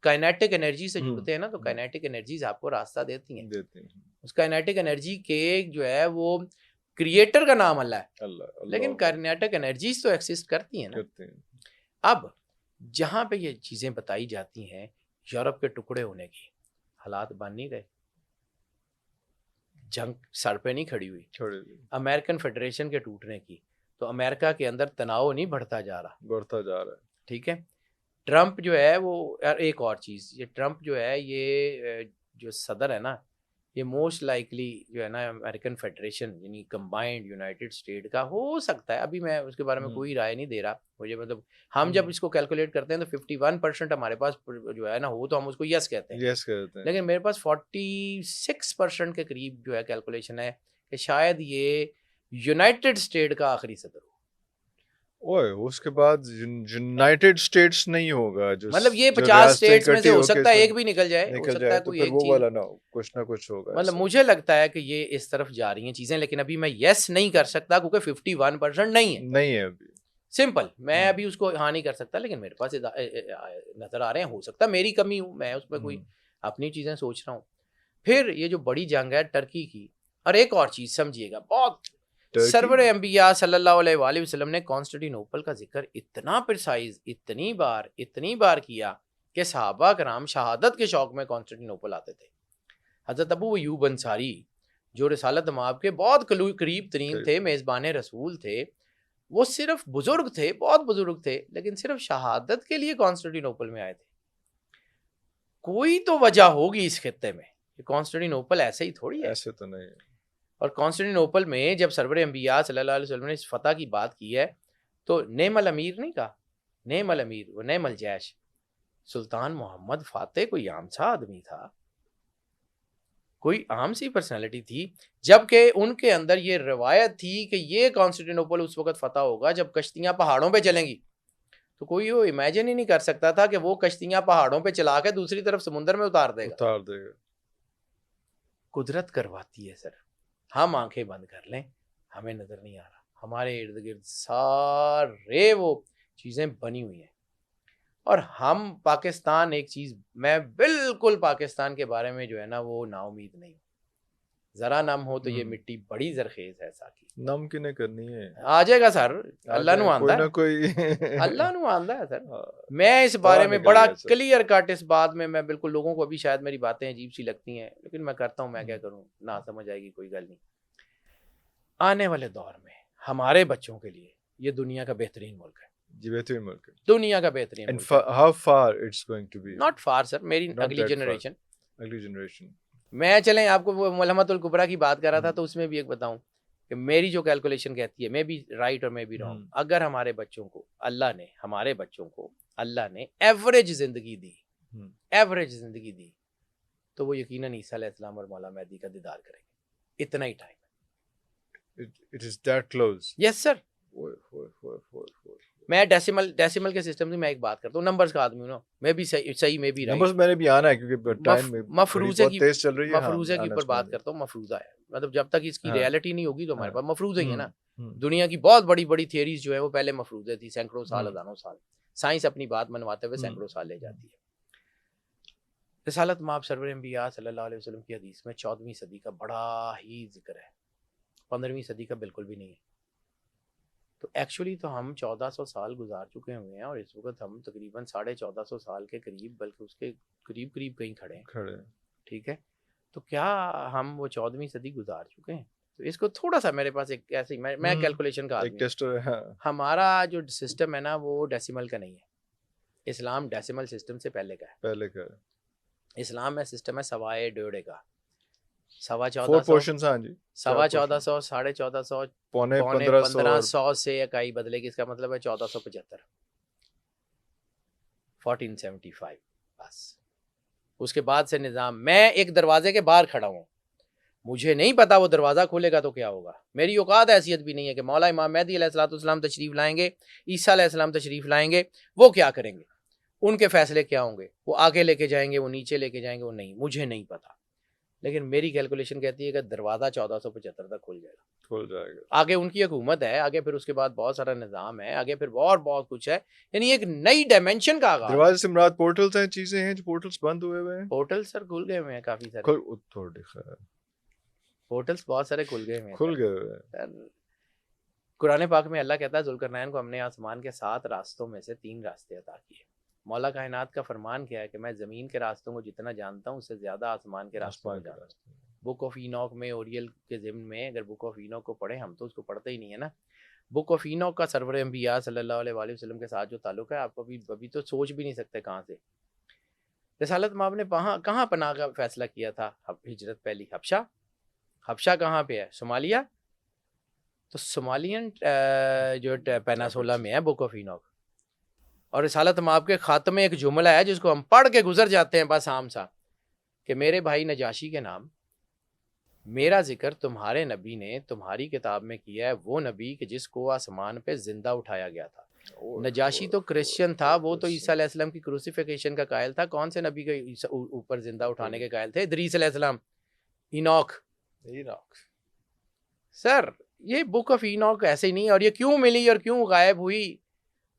کائنیٹک انرجی سے جڑتے ہیں نا، تو کائنیٹک انرجیز آپ کو راستہ دیتی ہیں۔ اس کائنیٹک انرجی کے جو ہے وہ کریٹر کا نام اللہ ہے، لیکن کائنیٹک انرجیز تو ایکسسٹ کرتی ہیں نا۔ اب جہاں پہ یہ چیزیں بتائی جاتی ہیں، یورپ کے ٹکڑے ہونے کی، حالات بن نہیں رہے، جنگ سر پہ نہیں کھڑی ہوئی، امریکن فیڈریشن کے ٹوٹنے کی، تو امریکہ کے اندر تناؤ نہیں بڑھتا جا رہا، ٹھیک ہے۔ ٹرمپ جو ہے وہ، ایک اور چیز، یہ ٹرمپ جو ہے، یہ جو صدر ہے نا، یہ موسٹ لائکلی جو ہے نا امریکن فیڈریشن یعنی کمبائنڈ یونائٹڈ اسٹیٹ کا ہو سکتا ہے. ابھی میں اس کے بارے میں کوئی رائے نہیں دے رہا مجھے, مطلب ہم جب اس کو کیلکولیٹ کرتے ہیں تو 51% ہمارے پاس جو ہے نا ہو تو ہم اس کو یس کہتے ہیں, لیکن میرے پاس 46% کے قریب جو ہے کیلکولیشن ہے کہ شاید یہ یونائٹڈ اسٹیٹ کا آخری صدر ہو. اوئے اس کے بعد یونائٹڈ اسٹیٹس نہیں ہوگا, جو مطلب یہ جو 50 ریاستیں اسٹیٹس میں سے اکٹھی ہو ہو کے سکتا ہے اس ایک بھی نکل جائے, میں ہو نکل سکتا ہے جائے, تو کوئی پھر ایک وہ چیز, والا نہ کچھ نہ کچھ ہوگا. مطلب مجھے لگتا ہے کہ یہ اس طرف جا رہی ہیں چیزیں, لیکن ابھی میں یس نہیں کر سکتا کیونکہ 51% نہیں ہے ابھی سمپل. میں ابھی اس کو ہاں نہیں کر سکتا, لیکن میرے پاس نظر آ رہے ہیں, ہو سکتا ہے میری کمی ہوں, میں اس میں کوئی اپنی چیزیں سوچ رہا ہوں. پھر یہ جو بڑی جنگ ہے ٹرکی کی, اور ایک اور چیز سمجھیے گا, بہت سرور انبیاء صلی اللہ علیہ وآلہ وسلم نے کانسٹینٹینوپل کا ذکر اتنا پرسائز اتنی بار کیا کہ صحابہ کرام شہادت کے شوق میں کانسٹینٹینوپل آتے تھے. حضرت ابو ایوب انصاری جو رسالت مآب کے بہت قریب ترین تھے, میزبان رسول تھے, وہ صرف بزرگ تھے, بہت بزرگ تھے, لیکن صرف شہادت کے لیے کانسٹینٹینوپل میں آئے تھے. کوئی تو وجہ ہوگی اس خطے میں, کانسٹینٹینوپل ایسے ہی تھوڑی ہے, ایسے تو نہیں. اور کانسٹینٹینوپل میں جب سرور انبیاء صلی اللہ علیہ وسلم نے اس فتح کی بات کی ہے تو نعم الامیر نہیں کہا, نعم الامیر و نعم الجیش. سلطان محمد فاتح کوئی عام سا آدمی تھا, کوئی عام سی پرسنالٹی تھی, جبکہ ان کے اندر یہ روایت تھی کہ یہ کانسٹینٹینوپل اس وقت فتح ہوگا جب کشتیاں پہاڑوں پہ چلیں گی. تو کوئی وہ امیجن ہی نہیں کر سکتا تھا کہ وہ کشتیاں پہاڑوں پہ چلا کے دوسری طرف سمندر میں اتار دے گا. قدرت کرواتی ہے سر, ہم آنکھیں بند کر لیں ہمیں نظر نہیں آ رہا, ہمارے ارد گرد سارے وہ چیزیں بنی ہوئی ہیں. اور ہم پاکستان, ایک چیز میں بالکل پاکستان کے بارے میں جو ہے نا وہ نا امید نہیں ہوں. ذرا نم ہو تو یہ مٹی بڑی زرخیز ہے ساکی, نم کی نہیں کرنی ہے, آ جائے گا سر, اللہ نو آندا ہے, کوئی اللہ نو آندا ہے سر. میں اس بارے میں بڑا کلیئر کٹ اس بات میں بالکل, لوگوں کو ابھی شاید میری باتیں عجیب سی لگتی ہیں, لیکن میں کرتا ہوں, میں کیا کروں, نہ سمجھ آئے گی کوئی گل نہیں. آنے والے دور میں ہمارے بچوں کے لیے یہ دنیا کا بہترین ملک ہے, جی بہترین ملک ہے, دنیا کا بہترین ملک ہے. how far it's going to be, not far سر, میری Not اگلی that far. جنریشن. اگلی جنریشن. میں چلیں آپ کو وہ ملحمۃ الکبریٰ کی بات کر رہا تھا, تو اس میں بھی ایک بتاؤں کہ میری جو کیلکولیشن کہتی ہے, میں بھی رائٹ اور میں بھی رانگ, اگر ہمارے بچوں کو اللہ نے ایوریج زندگی دی تو وہ یقیناً عیسیٰ علیہ السلام اور مولا مہدی کا دیدار کریں گے. اتنا ہی ٹائم ہے. It is that close. یس سر. میں ڈیسیمل کے سسٹم سے میں ایک بات کرتا ہوں, نمبرز کا آدمی ہوں نا, میں بھی صحیح میں بھی نمبرز میں نے بھی آنا ہے کیونکہ ٹائم میں مفروضے کی تیز چل رہی ہے. مفروضے کی اوپر بات کرتا ہوں. مفروضہ ہے, مطلب جب تک اس کی ریالٹی نہیں ہوگی تو ہمارے پاس مفروضے ہی ہے نا. دنیا کی بہت بڑی تھیوریز جو ہے وہ پہلے مفروضے تھی, سینکڑوں سال, ہزاروں سال. سائنس اپنی بات منواتے ہوئے سینکڑوں سال لے جاتی ہے. رسالت مآب سرور انبیاء صلی اللہ علیہ وسلم کی حدیث میں 14ویں صدی کا بڑا ہی ذکر ہے, 15ویں صدی کا بالکل بھی نہیں ہے. تو ایکچولی تو ہم 1400 سال گزار چکے ہوئے ہیں, اور اس وقت ہم تقریباً 1450 سال کے قریب, بلکہ اس کے قریب کہیں کھڑے ہیں. ٹھیک ہے, تو کیا ہم وہ 14ویں صدی گزار چکے ہیں؟ تو اس کو تھوڑا سا میرے پاس ایک ایسے میں کیلکولیشن کا آدمی ہوں. ہمارا جو سسٹم ہے نا وہ ڈیسیمل کا نہیں ہے. اسلام ڈیسیمل سسٹم سے پہلے کا ہے. اسلام میں سسٹم ہے سوائے ڈیڑھے کا, 1450, 1450, 1450, پونے 1500 سے اکائی بدلے کی, اس کا مطلب ہے 1475, 1475 بس. اس کے بعد سے نظام, میں ایک دروازے کے باہر کھڑا ہوں, مجھے نہیں پتا وہ دروازہ کھولے گا تو کیا ہوگا. میری اوقات حیثیت بھی نہیں ہے کہ مولا امام مہدی علیہ الصلوۃ والسلام تشریف لائیں گے, عیسیٰ علیہ السلام تشریف لائیں گے, وہ کیا کریں گے, ان کے فیصلے کیا ہوں گے, وہ آگے لے کے جائیں گے, وہ نیچے لے کے جائیں گے, وہ نہیں, مجھے نہیں پتا. لیکن میری کیلکولیشن کہتی ہے کہ دروازہ 1475 تک کھل جائے گا. آگے ان کی حکومت ہے, آگے پھر اس کے بعد بہت سارا نظام ہے, آگے پھر اور بہت کچھ ہے, یعنی ایک نئی ڈائمینشن کا آغاز. دروازے سے مراد پورٹلز ہیں, چیزیں ہیں جو پورٹلز بند ہوئے ہیں. پورٹل سر کھل گئے ہوئے ہیں کافی سارے, پورٹلز بہت سارے کھل گئے ہوئے ہیں. قرآن پاک میں اللہ کہتا ہے ذوالقرنین کو ہم نے آسمان کے 7 راستوں میں سے 3 راستے عطا کیے. مولا کائنات کا فرمان کیا ہے کہ میں زمین کے راستوں کو جتنا جانتا ہوں اس سے زیادہ آسمان کے راستوں کو جانتا ہوں. بک آف اینوک میں, اوریل کے ضمن میں, اگر بک آف اینوک کو پڑھیں, ہم تو اس کو پڑھتے ہی نہیں ہے نا. بک آف اینوک کا سرور انبیاء صلی اللہ علیہ وآلہ وسلم کے ساتھ جو تعلق ہے, آپ ابھی تو سوچ بھی نہیں سکتے کہاں سے. رسالت مآب نے کہاں پناہ کا فیصلہ کیا تھا؟ ہجرت پہلی حبشہ کہاں پہ ہے؟ صومالیہ. تو صومالین جو پیناسولا میں ہے بک آف اینوک. اور رسالت مآب کے خاتمے ایک جملہ ہے جس کو ہم پڑھ کے گزر جاتے ہیں بس عام سا، کہ میرے بھائی نجاشی کے نام میرا ذکر تمہارے نبی نے تمہاری کتاب میں کیا ہے، وہ نبی کہ جس کو آسمان پہ زندہ اٹھایا گیا تھا. نجاشی تو کرسچن تھا، وہ تو عیسیٰ علیہ السلام کی کروسیفیکیشن کا قائل تھا. کون سے نبی کے اوپر زندہ اٹھانے کے قائل تھے؟ ادریس علیہ السلام. اینوک. سر یہ بک آف اینوک ایسے ہی نہیں، اور یہ کیوں ملی اور کیوں غائب ہوئی،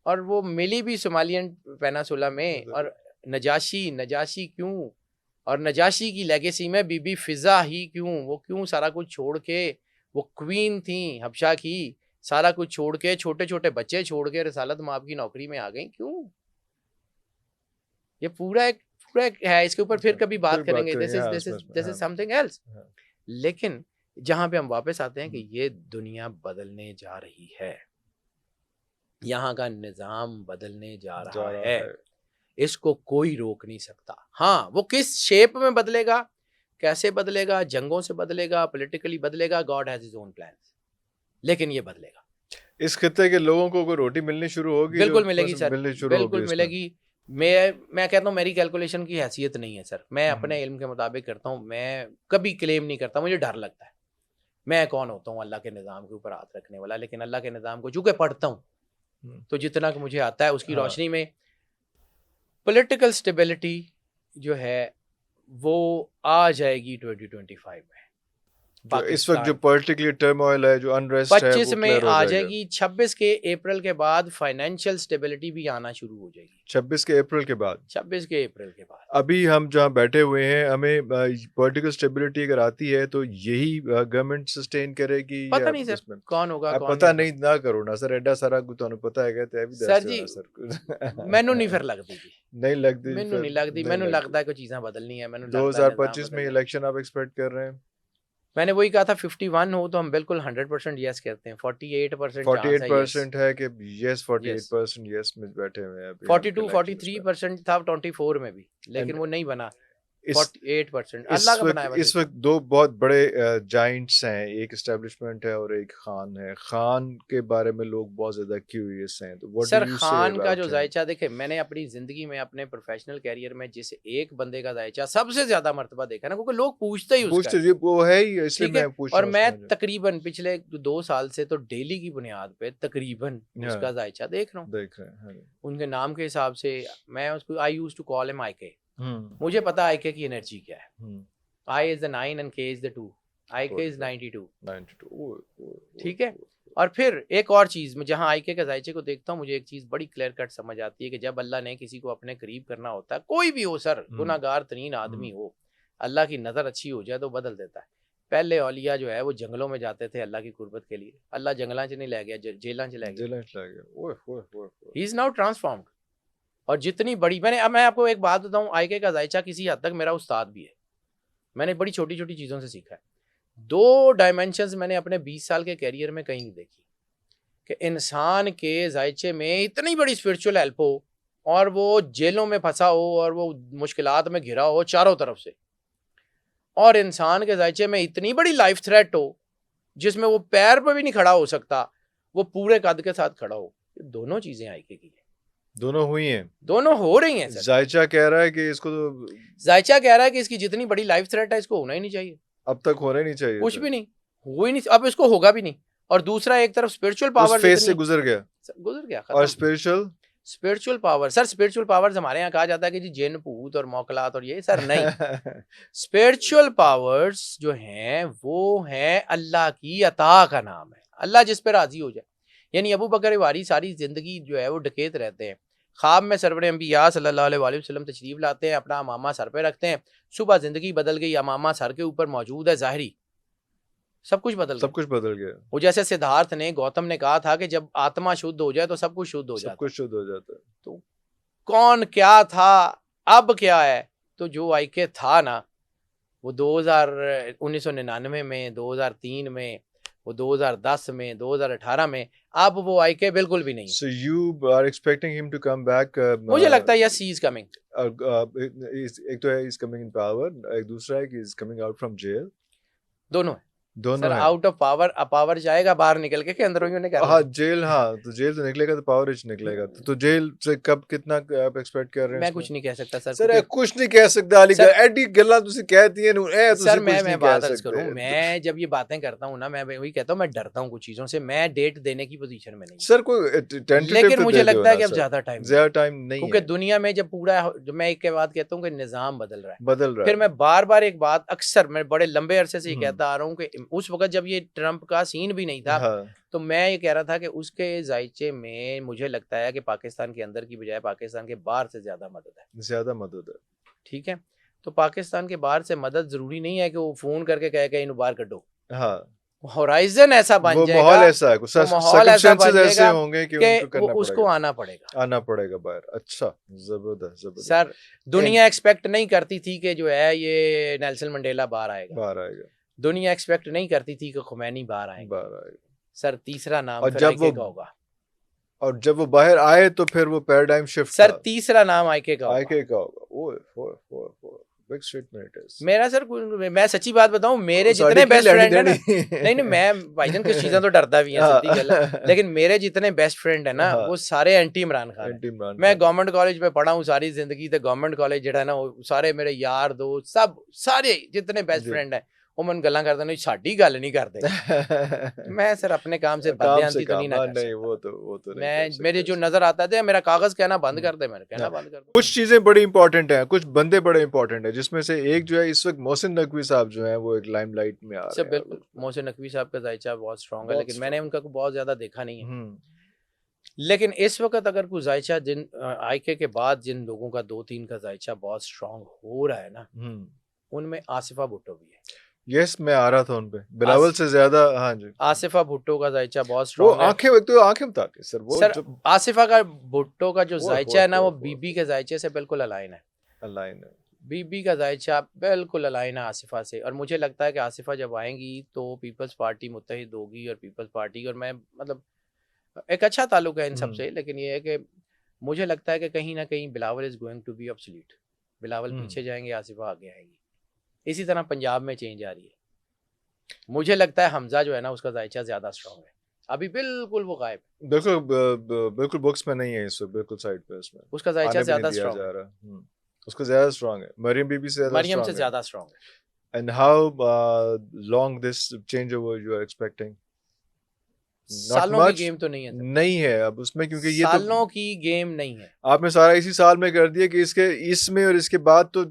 اور وہ ملی بھی صومالین پیناسولا میں. اور نجاشی کیوں، اور نجاشی کی لیگیسی میں بی بی فضا ہی کیوں، وہ کیوں سارا کچھ چھوڑ کے، وہ کوئین تھیں حبشہ کی، سارا کچھ چھوڑ کے، چھوٹے چھوٹے بچے چھوڑ کے رسالت مآب کی نوکری میں آ گئیں کیوں؟ یہ پورا ایک ہے، اس کے اوپر پھر کبھی بات کریں گے. this is something else. لیکن جہاں پہ ہم واپس آتے ہیں کہ یہ دنیا بدلنے جا رہی ہے، یہاں کا نظام بدلنے جا رہا ہے، اس کو کوئی روک نہیں سکتا. ہاں وہ کس شیپ میں بدلے گا، کیسے بدلے گا، جنگوں سے بدلے گا، پولیٹیکلی بدلے گا، God has his own plans, لیکن یہ بدلے گا. اس خطے کے لوگوں کو کوئی روٹی ملنی شروع ہوگی؟ بالکل ملے گی سر، بالکل ملے گی. میں کہتا ہوں میری کیلکولیشن کی حیثیت نہیں ہے سر، میں اپنے علم کے مطابق کرتا ہوں، میں کبھی کلیم نہیں کرتا، مجھے ڈر لگتا ہے. میں کون ہوتا ہوں اللہ کے نظام کے اوپر ہاتھ رکھنے والا، لیکن اللہ کے نظام کو چونکہ پڑھتا ہوں تو جتنا کہ مجھے آتا ہے اس کی روشنی میں پولیٹیکل سٹیبلٹی جو ہے وہ آ جائے گی 2025 میں. اس وقت جو پولیٹیکلی ٹرموائل ہے، جو انریسٹ ہے، 25 میں آ جائے گی. 26 کے اپریل کے بعد فائنینشیل سٹیبلٹی بھی آنا شروع ہو جائے گی. 26 کے اپریل کے بعد 26 کے اپریل کے بعد ابھی ہم جہاں بیٹھے ہوئے ہیں، ہمیں پولیٹیکل سٹیبلٹی اگر آتی ہے تو یہی گورنمنٹ سسٹین کرے گی؟ پتہ نہیں سر کون ہوگا، پتہ نہیں نہ کرو نا سر، ایڈا سارا تمہیں پتہ ہے کہ سر جی مینوں نہیں پھر لگتی جی، نہیں لگتی، مینوں نہیں لگتی، مینوں لگتا ہے کوئی چیزاں بدلنی ہے. مینوں 2025 میں الیکشن آپ ایکسپیکٹ کر رہے ہیں؟ میں نے وہی کہا تھا 51 ہو تو ہم بالکل 100% یس کہتے ہیں. 48% ہے کہ یس، 48% یس میں بیٹھے ہوئے ہیں. 43% تھا 24 میں بھی، لیکن وہ نہیں بنا. 48% اللہ کا بنایا. اس وقت دو بہت بڑے جائنٹس ہیں، ایک اسٹیبلشمنٹ ہے اور ایک خان ہے. خان کے بارے میں لوگ بہت زیادہ کیوریس ہیں. تو سر خان کا جو ذائچہ دیکھیں، میں نے اپنی زندگی میں اپنے پروفیشنل کیریئر میں جس ایک بندے کا ذائچہ سب سے زیادہ مرتبہ دیکھا نا، کیونکہ لوگ پوچھتے ہی اس کا، وہ ہے ہی، اس لیے میں پوچھ رہا ہوں. اور میں تقریباً پچھلے 2 سال سے تو ڈیلی کی بنیاد پہ تقریباً اس کا ذائچہ دیکھ رہا ہوں. ان کے نام کے حساب سے میں اس کو I used to call him IK. مجھے پتا IK کی انرجی کیا ہے. I is the 9 and K is the 2. IK is 92. ٹھیک ہے. اور پھر ایک اور چیز، میں جہاں IK کے ذائچے کو دیکھتا ہوں مجھے ایک چیز بڑی کلیئر کٹ سمجھ آتی ہے کہ جب اللہ نے کسی کو اپنے قریب کرنا ہوتا ہے، کوئی بھی ہو سر، گناہ گار ترین آدمی ہو، اللہ کی نظر اچھی ہو جائے تو بدل دیتا ہے. پہلے اولیاء جو ہے وہ جنگلوں میں جاتے تھے اللہ کی قربت کے لیے، اللہ جنگلاں چ نہیں لے گیا، جیلاں چ لے گیا. ہی از ناؤ ٹرانسفارمڈ. اور جتنی بڑی میں آپ کو ایک بات بتاؤں، IK کا ذائچہ کسی حد تک میرا استاد بھی ہے. میں نے بڑی چھوٹی چھوٹی چیزوں سے سیکھا ہے. 2 ڈائمینشنز میں نے اپنے 20 سال کے کیریئر میں کہیں نہیں دیکھی کہ انسان کے ذائچے میں اتنی بڑی اسپرچول ہیلپ ہو اور وہ جیلوں میں پھنسا ہو اور وہ مشکلات میں گھرا ہو چاروں طرف سے، اور انسان کے ذائچے میں اتنی بڑی لائف تھریٹ ہو جس میں وہ پیر پہ بھی نہیں کھڑا ہو سکتا، وہ پورے قد کے ساتھ کھڑا ہو. یہ دونوں چیزیں IK کی ہیں، دونوں ہوئی ہیں، دونوں ہو رہی ہیں. ذائچہ کہہ رہا ہے کہ اس کو، ذائچہ کہہ رہا ہے کہ اس کی جتنی بڑی لائف تھریٹ ہے اس کو ہونا ہی نہیں چاہیے. اب تک ہونا ہی نہیں چاہیے، کچھ بھی نہیں ہو ہی نہیں، اب اس کو ہوگا بھی نہیں. اور دوسرا ایک طرف اسپرچل پاور فیس سے گزر گیا، اور اسپرچل پاور سر، اسپرچل پاور ہمارے یہاں کہا جاتا ہے کہ جی جن بھوت اور موکلات اور یہ، سر نہیں. اسپرچل پاورز جو ہیں وہ ہیں اللہ کی عطا کا نام ہے، اللہ جس پہ راضی ہو جائے. یعنی ابو بکر واری ساری زندگی جو ہے وہ ڈکیت رہتے ہیں، خواب میں سرور انبیاء صلی اللہ علیہ وآلہ وسلم تشریف لاتے ہیں، اپنا امامہ سر پہ رکھتے ہیں، صبح زندگی بدل گئی، امامہ سر کے اوپر موجود ہے، ظاہری سب کچھ بدل گیا. وہ جیسے سدھارتھ نے، گوتم نے کہا تھا کہ جب آتما شدھ ہو جائے تو سب کچھ شدھ ہو جاتا ہے. تو کون کیا تھا اب کیا ہے؟ تو جو IK تھا نا، وہ 1999 میں، 2003 میں وہ 2010 میں 2018 میں, اب وہ آئی کے بالکل بھی نہیں ہے. So you are expecting him to come back? مجھے لگتا ہے یس ہی از کمنگ. ایک تو ہے he's coming in power, ایک دوسرا ہے کہ he's coming out from jail. دونوں ہیں دونوں سر. ہیں. آؤٹ آف پاور جائے گا باہر نکل کے کہ اندروں نے کر ہاں جیل, ہاں تو جیل سے نکلے گا تو پاور ہچ نکلے گا. تو جیل سے کب کتنا آپ ایکسپیکٹ کر رہے ہیں؟ میں کچھ نہیں کہہ سکتا سر. سر کچھ نہیں کہہ سکتا علی گڑھ ایڈی گلاں تسی کہتی ہیں اے تسی سر کچھ نہیں میں کہہ بات عرض سکتے. کروں, میں جب یہ باتیں کرتا ہوں نا, میں وہی کہتا ہوں میں ڈرتا ہوں کچھ چیزوں سے. میں ڈیٹ دینے کی پوزیشن میں نہیں ہوں سر کوئی ٹینٹیٹیو لیکن تو مجھے دے دو لگتا ہے نا کہ اب سر. زیادہ ٹائم زیادہ ٹائم نہیں کیونکہ ہے, دنیا میں جب پورا جو میں ایک کے بعد کہتا ہوں کہ نظام بدل رہا ہے. بدل رہا پھر ہے. میں بار بار ایک بات اکثر میں بڑے لمبے عرصے سے یہ کہتا آ رہا ہوں کہ اس وقت جب یہ ٹرمپ کا سین بھی نہیں تھا تو میں یہ کہہ رہا تھا کہ اس کے ذائچے میں مجھے لگتا ہے کہ پاکستان کے اندر کی بجائے پاکستان کے باہر سے زیادہ مدد ہے. زیادہ مدد ہے. ٹھیک ہے, تو پاکستان کے باہر سے مدد ضروری نہیں ہے کہ وہ فون کر کے کہے کہ انہوں باہر کڈو. ہاں ہورائزن ایسا بن وہ جائے گا, ماحول ایسا ہے, ماحول ایسا بن جائے ایسے گا ہوں گے کہ ان کو کہ کرنا اس پڑے کو گا, آنا پڑے گا. آنا پڑے گا باہر. اچھا زبردست زبردست. سر دنیا ایکسپیکٹ نہیں کرتی تھی کہ جو ہے یہ نیلسن منڈیلا باہر آئے گا. باہر آئے گا. دنیا ایکسپیکٹ نہیں کرتی تھی کہ خمینی باہر آئے گا. باہر آئے گا. سر تیسرا نام اور پھر جب آئی کے کا ہوگا. اور جب وہ باہر آئے تو پھر وہ پیراڈائم شفٹ. سر تیسرا نام آئی کے کا آئی ہوگا. کے کا ہوگا. اوہ بگ اسٹیٹمنٹ ہے. میرا سر میں سچی بات بتاؤں, میرے جتنے بیسٹ فرینڈ ہیں نا, نہیں میں بھائی جان کچھ چیزیں تو ڈرتا بھی ہیں سیدھی گل ہے, لیکن میرے جتنے بیسٹ فرینڈ ہیں نا وہ سارے اینٹی عمران خان ہیں. میں گورنمنٹ کالج میں پڑھا ہوں ساری زندگی, تو گورنمنٹ کالج جڑا ہے نا وہ سارے میرے یار دوست سب سارے جتنے بیسٹ فرینڈ ہیں وہ من گلاں کرتے نہیں, ساڈی گل نہیں کرتے. میں سر اپنے کام سے بددیانتی تو نہیں نہ کر سکتا. وہ تو میں میرے جو نظر آتا ہے میرا کاغذ کہنا بند کر دے, میں کہنا بند کر دوں. کچھ چیزیں بڑی امپورٹنٹ ہیں, کچھ بندے بڑے امپورٹنٹ ہیں, جس میں سے ایک جو ہے اس وقت محسن نقوی صاحب جو ہیں وہ ایک لائم لائٹ میں آ رہے ہیں. بالکل محسن نقوی صاحب کا ذائچہ بہت اسٹرانگ ہے, لیکن میں نے ان کا بہت زیادہ دیکھا نہیں ہے. لیکن اس وقت اگر کوئی ذائچہ جن آئی کے بعد جن لوگوں کا 2-3 کا ذائچہ بہت اسٹرانگ ہو رہا ہے نا, ان میں آصفہ بھٹو بھی ہے. یس میں آ رہا تھا ان پہ, بلاول سے زیادہ. ہاں جی آصفہ بھٹو کا ذائچہ بہت اسٹرانگ ہے. وہ آنکھیں بتا کے سر, وہ سر آصفہ کا بھٹو کا جو ذائچہ ہے نا وہ بی بی کے ذائچے سے بالکل الائن ہے. الائن ہے بی بی کا ذائچہ بالکل الائن ہے آصفہ سے. اور مجھے لگتا ہے کہ آصفہ جب آئیں گی تو پیپلز پارٹی متحد ہوگی, اور پیپلز پارٹی اور میں مطلب ایک اچھا تعلق ہے ان سب سے. لیکن یہ ہے کہ مجھے لگتا ہے کہ کہیں نہ کہیں Bilawal is going to be obsolete. Bilawal پیچھے جائیں گے, آصفہ آگے آئے گی. اسی طرح پنجاب میں چینج آ رہی ہے. مجھے لگتا ہے حمزہ جو ہے نا اس کا ذائچہ زیادہ اسٹرانگ ہے. ابھی بالکل وہ غائب, بالکل بکس میں نہیں ہے اس وقت, بالکل سائڈ پہ اس کا ذائچہ زیادہ اسٹرانگ ہے. اس کا زیادہ اسٹرانگ ہے. مریم بی بی سے زیادہ اسٹرانگ ہے. And how long this changeover you are expecting? سالوں کی گیم تو نہیں ہے اب اس میں, کیونکہ یہ سالوں کی گیم نہیں ہے. آپ نے سارا اسی سال میں کر دیا کہ اس میں اور اس کے بعد تو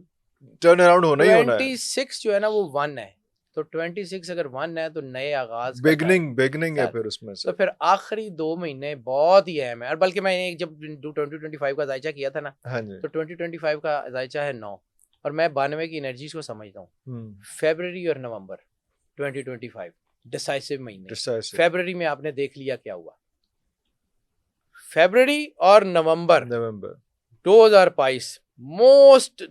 ٹرن اراؤنڈ ہونا ہی ہونا ہے. 26 جو ہے نا وہ 1 ہے, تو 26 اگر 1 ہے تو نئے آغاز بگننگ ہے پھر اس میں سے. تو پھر آخری 2 مہینے بہت ہی اہم ہے. اور بلکہ میں نے جب 2025 کا ذائچہ کیا تھا نا, تو 2025 کا ذائچہ ہے 9, اور میں 92 کی انرجیز کو سمجھتا ہوں. فیبرری اور نومبر 2025 ڈیسائسو مہینے. فیبرری میں آپ نے دیکھ لیا کیا ہوا. فیبرری اور نومبر 2022 موسٹ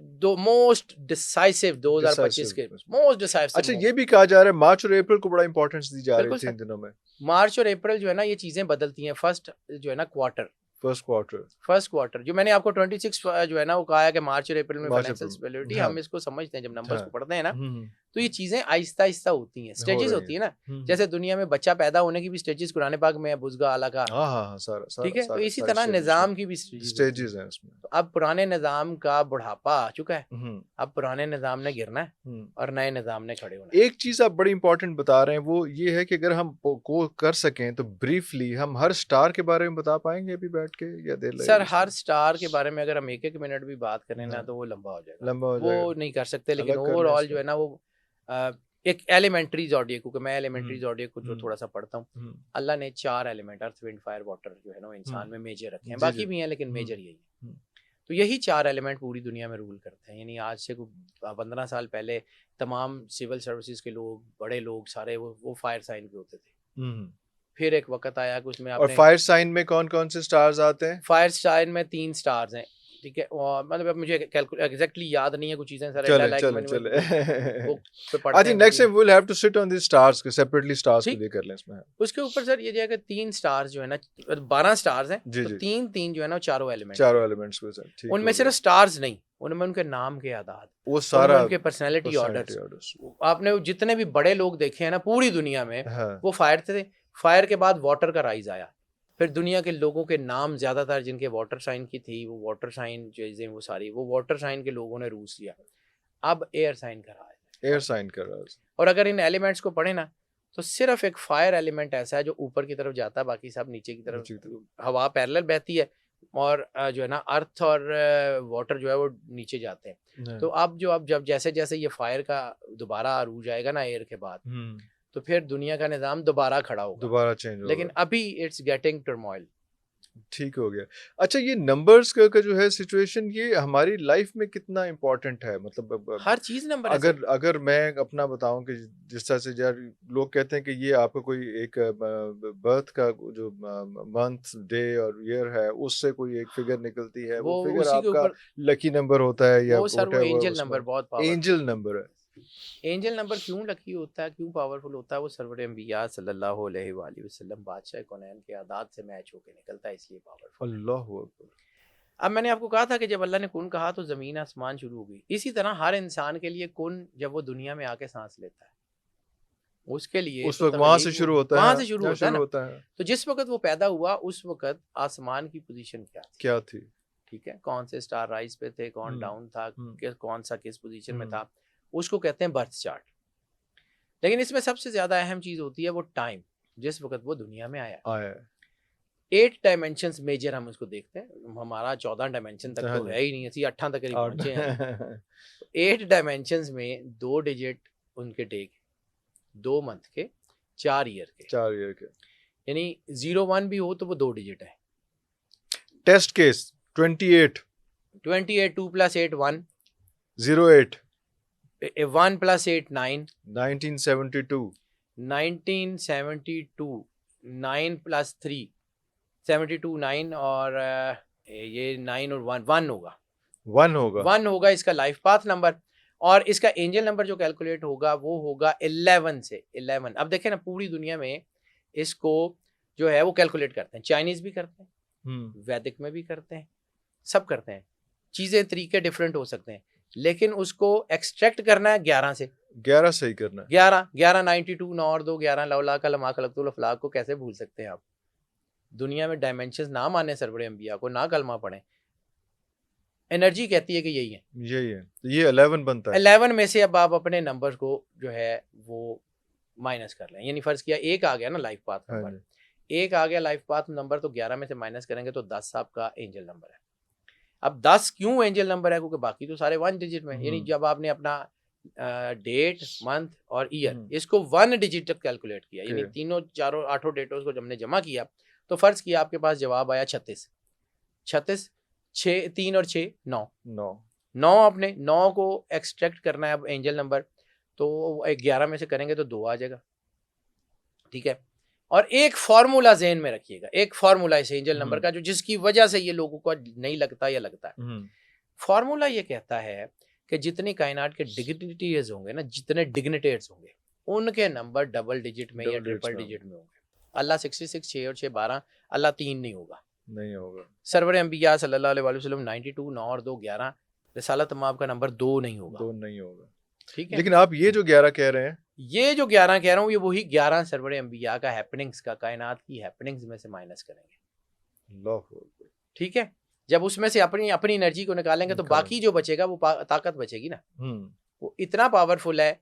ڈیسائسو 2025 کے موسٹ ڈیسائسو. اچھا یہ بھی کہا جا رہا ہے مارچ اور اپریل کو بڑا امپورٹنس دی جا رہی ہے ان دنوں میں. مارچ اور اپریل جو ہے نا یہ چیزیں بدلتی ہیں. فرسٹ جو ہے نا فرسٹ کوارٹر جو میں نے آپ کو 26 جو ہے نا وہ کہا ہے کہ مارچ اور اپریل میں فائنینشیل اسٹیبلٹی, ہم اس کو سمجھتے ہیں جب نمبرز کو پڑھتے ہیں نا تو یہ چیزیں آہستہ آہستہ ہوتی ہیں, سٹیجز ہوتی ہیں نا. جیسے دنیا میں بچہ پیدا ہونے کی بھی سٹیجز قرآن پاک میں ہے, بزگا اعلیٰ کا, ٹھیک ہے, تو اسی طرح نظام کی بھی سٹیجز ہیں اس میں. تو اب پرانے نظام کا بڑھاپا آ چکا ہے, اب پرانے نظام نے گرنا ہے اور نئے نظام نے کھڑے ہونا ہے. ایک چیز آپ بڑی امپورٹنٹ بتا رہے ہیں وہ یہ ہے کہ اگر ہم کو کر سکیں تو بریفلی ہم ہر سٹار کے بارے میں بتا پائیں گے ابھی بیٹھ کے, یا دیر لگے؟ سر ہر سٹار کے بارے میں اگر ہم 1 منٹ بھی بات کریں نا تو وہ لمبا ہو جائے گا, وہ نہیں کر سکتے. لیکن اوور آل جو ہے نا وہ ایک ایلیمنٹری زوڈیک, کیونکہ میں ایلیمنٹری زوڈیک کو جو تھوڑا سا پڑھتا ہوں, اللہ نے 4 ایلیمنٹ ارتھ ونڈ فائر واٹر جو ہے نا انسان میں میجر رکھے ہیں, باقی بھی ہیں لیکن میجر یہی ہے. تو یہی 4 ایلیمنٹ پوری دنیا میں رول کرتے ہیں. یعنی آج سے 15 سال پہلے تمام سول سروسز کے لوگ, بڑے لوگ سارے وہ فائر سائن پہ ہوتے تھے. پھر ایک وقت آیا کہ اس میں اور فائر سائن میں کون کون سے سٹارز آتے ہیں؟ فائر سائن میں 3 سٹارز ہیں. ٹھیک ہے, اور مطلب اب مجھے ایگزیکٹلی یاد نہیں ہے کچھ چیزیں سر, چلیں پڑھتے ہیں next time we'll have to sit on these stars کے سیپریٹلی stars کو ٹھیک. بھی کر لیں اس میں. اس کے اوپر سر یہ جو ہے کہ 3 سٹارز جو ہے نا, 12 سٹارز ہیں, جی تو جی 3 جو ہے نا چاروں ایلیمنٹ, چاروں ایلیمنٹس کو سر ٹھیک ان میں صرف سٹارز نہیں, ان میں ان کے نام کے اعداد, وہ سارا ان کے پرسنالٹی personality آرڈرز. orders. آپ نے جتنے بھی بڑے لوگ دیکھے ہیں نا پوری دنیا میں, ہاں وہ فائر تھے. فائر کے بعد واٹر کا رائز آیا, پھر دنیا کے لوگوں کے نام زیادہ تر جن کے واٹر سائن کی تھی, وہ واٹر سائن چیزیں وہ ساری, وہ واٹر سائن کے لوگوں نے روز لیا. اب ایئر سائن کا رہا ہے, ایئر سائن کر رہا ہے. اور اگر ان ایلیمنٹس کو پڑھیں نا تو صرف ایک فائر ایلیمنٹ ایسا ہے جو اوپر کی طرف جاتا ہے, باقی سب نیچے کی طرف ہوا پیرلل بہتی ہے, اور جو ہے نا ارتھ اور واٹر جو ہے وہ نیچے جاتے ہیں. تو اب جب جیسے جیسے یہ فائر کا دوبارہ عروج آئے گا نا ایئر کے بعد, تو پھر دنیا کا نظام دوبارہ کھڑا ہوگا, دوبارہ چینج ہوگا. لیکن ابھی اٹس گیٹنگ ٹرموائل. ٹھیک ہو گیا. اچھا یہ نمبرز کا جو ہے سچویشن, یہ ہماری لائف میں کتنا امپورٹنٹ ہے؟ مطلب ہر چیز نمبر ہے. اگر میں اپنا بتاؤں کہ جس طرح سے یار لوگ کہتے ہیں کہ یہ آپ کا کوئی ایک برتھ کا جو منتھ ڈے اور ایئر ہے اس سے کوئی ایک فگر نکلتی ہے, وہ فگر آپ کا لکی نمبر ہوتا ہے, یا وہ سر وہ اینجل نمبر بہت پاورفل, اینجل نمبر ہے. اینجل نمبر کیوں لکی ہوتا ہے, کیوں پاورفل ہوتا ہے؟ وہ سرور انبیاء صلی اللہ علیہ وآلہ وسلم بادشاہ کونین کے اعداد سے میچ ہو کے نکلتا ہے, اس لیے پاورفل. اللہ اکبر. اب میں نے آپ کو کہا تھا کہ جب اللہ نے کن کہا تو زمین آسمان شروع ہو گئی. اسی طرح ہر انسان کے لیے کن جب وہ دنیا میں آ کے سانس لیتا ہے, اس کے لیے اس وقت وہاں سے شروع ہوتا ہے, وہاں سے شروع ہوتا ہے. تو جس وقت وہ پیدا ہوا اس وقت آسمان کی پوزیشن کیا تھی؟ ٹھیک ہے, کون سے سٹار رائز پہ تھے, کون ڈاؤن تھا, کون سا کس پوزیشن میں تھا, اس کو کہتے ہیں برتھ چارٹ. لیکن اس میں سب سے زیادہ اہم چیز ہوتی ہے وہ ٹائم, جس وقت وہ دنیا میں آیا. 8 ڈائمینشنز میجر ہم اس کو دیکھتے ہیں, ہمارا 14 ڈائمینشن تک تو ہے ہی نہیں, اسی 8 تک ہی پہنچے ہیں. 8 ڈائمینشنز میں 2 ڈیجٹ ان کے ڈے کے, 2 منتھ کے, 4 ایئر کے, یعنی 01 بھی ہو تو وہ 2 ڈیجٹ ہے. ٹیسٹ کیس 28 2 + 8 1 08 1 + 8 9 1972 9 + 3 72 9, اور یہ 9 اور 1 ہوگا اس کا لائف پاتھ نمبر. اور اس کا اینجل نمبر جو کیلکولیٹ ہوگا وہ ہوگا 11 سے 11. اب دیکھیں نا پوری دنیا میں اس کو جو ہے وہ کیلکولیٹ کرتے ہیں, چائنیز بھی کرتے ہیں, ویدک میں بھی کرتے ہیں, سب کرتے ہیں. چیزیں طریقے ڈفرینٹ ہو سکتے ہیں, لیکن اس کو ایکسٹریکٹ کرنا ہے 11 سے. 11 صحیح کرنا ہے. 11 92 9 اور 2 11 لولا کا لما خلقت الافلاق کو کیسے بھول سکتے ہیں آپ؟ دنیا میں ڈائمینشنز نہ مانے سرور انبیاء کو, نہ کلمہ پڑھیں, انرجی کہتی ہے کہ یہی ہے, یہ 11 بنتا ہے. 11 میں سے اب آپ اپنے نمبر کو جو ہے وہ مائنس کر لیں. یعنی فرض کیا 1 آ گیا نا لائف پاتھ نمبر, 1 آ گیا لائف پاتھ نمبر, تو 11 میں سے مائنس کریں گے تو 10 آپ کا اینجل نمبر ہے. اب 10 کیوں اینجل نمبر ہے؟ کیونکہ باقی تو سارے 1 ڈیجٹ میں. یعنی جب آپ نے اپنا ڈیٹ, منتھ اور ایئر اس کو 1 ڈیجٹ تک کیلکولیٹ کیا, یعنی تینوں چاروں 8 ڈیٹوں کو جب نے جمع کیا تو فرض کیا آپ کے پاس جواب آیا 36. 3 اور 6 9 آپ نے 9 کو ایکسٹریکٹ کرنا ہے اب اینجل نمبر, تو 11 میں سے کریں گے تو 2 آ جائے گا. ٹھیک ہے, اور ایک فارمولا ذہن میں رکھیے گا, ایک فارمولا اس اینجل نمبر کا جو جس کی وجہ سے یہ لوگوں کو نہیں لگتا یا لگتا ہے. فارمولا یہ کہتا ہے کہ جتنی کائنات کے ڈگنیٹیز ہوں گے نا, جتنے ڈگنیٹیز ہوں گے, ان کے نمبر ڈبل ڈیجٹ میں یا ٹرپل ڈیجٹ میں ہوں گے. اللہ 66, 6 اور 6 12, اللہ 3 نہیں ہوگا. سرور انبیاء صلی اللہ علیہ وسلم 92 9 اور 2 11, رسالت مآب کا نمبر 2 نہیں ہوگا. ٹھیک ہے, لیکن آپ یہ جو 11 کہہ رہے ہیں, یہ جو 11 کہہ رہا ہوں, یہ وہی 11 سرور انبیاء کا ہیپننگز کا, کائنات کی ہیپننگز میں سے مائنس کریں گے. ٹھیک ہے, جب اس میں سے اپنی انرجی کو نکالیں گے تو باقی جو بچے گا وہ طاقت بچے گی نا, وہ اتنا پاورفل ہے.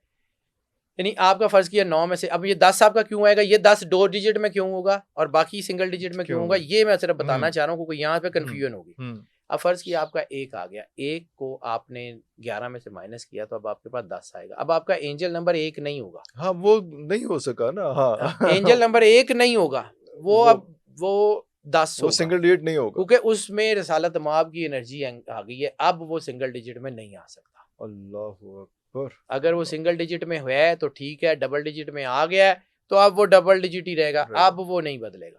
یعنی آپ کا فرض کیا 9 میں سے, اب یہ 10 آپ کا کیوں آئے گا, یہ 10 2 ڈیجٹ میں کیوں ہوگا اور باقی سنگل ڈیجٹ میں کیوں ہوگا, یہ میں صرف بتانا چاہ رہا ہوں کیونکہ یہاں پہ کنفیوژن ہوگی. اب فرض کیا آپ کا 1 آ گیا, 1 کو آپ نے 11 میں سے مائنس کیا تو اب آپ کے پاس 10 آئے گا. اب آپ کا اینجل نمبر 1 نہیں ہوگا. ہاں وہ نہیں ہو سکا نا. ہاں اینجل نمبر 1 نہیں ہوگا, وہ اب وہ 10 ہوگا, سنگل ڈیجٹ نہیں ہوگا, کیونکہ اس میں رسالت مآب کی انرجی آ گئی ہے. اب وہ سنگل ڈیجٹ میں نہیں آ سکتا. اللہ اگر وہ سنگل ڈیجٹ میں ہے تو ٹھیک ہے, ڈبل ڈیجٹ میں آ گیا ہے تو اب وہ ڈبل ڈیجٹ ہی رہے گا, اب وہ نہیں بدلے گا.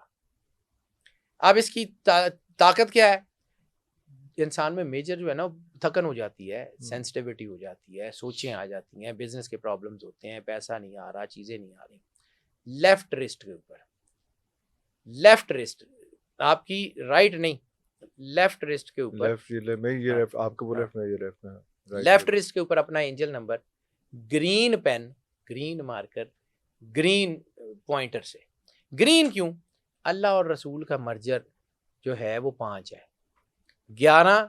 اب اس کی طاقت کیا ہے؟ انسان میں میجر جو ہے نا تھکن ہو جاتی ہے, سینسٹیوٹی ہو جاتی ہے, سوچیں آ جاتی ہیں, بزنس کے پرابلمز ہوتے ہیں, پیسہ نہیں آ رہا, چیزیں نہیں آ رہی. لیفٹ رسٹ کے اوپر, لیفٹ رسٹ آپ کی رائٹ نہیں, لیفٹ رسٹ کے اوپر, آپ کو بولے میں یہ لیفٹ میں, لیفٹ رسٹ کے اوپر اپنا angel number green pen, green marker, green pointer سے. گرین کیوں؟ اللہ اور رسول کا مرجر جو ہے وہ 5 ہے, 11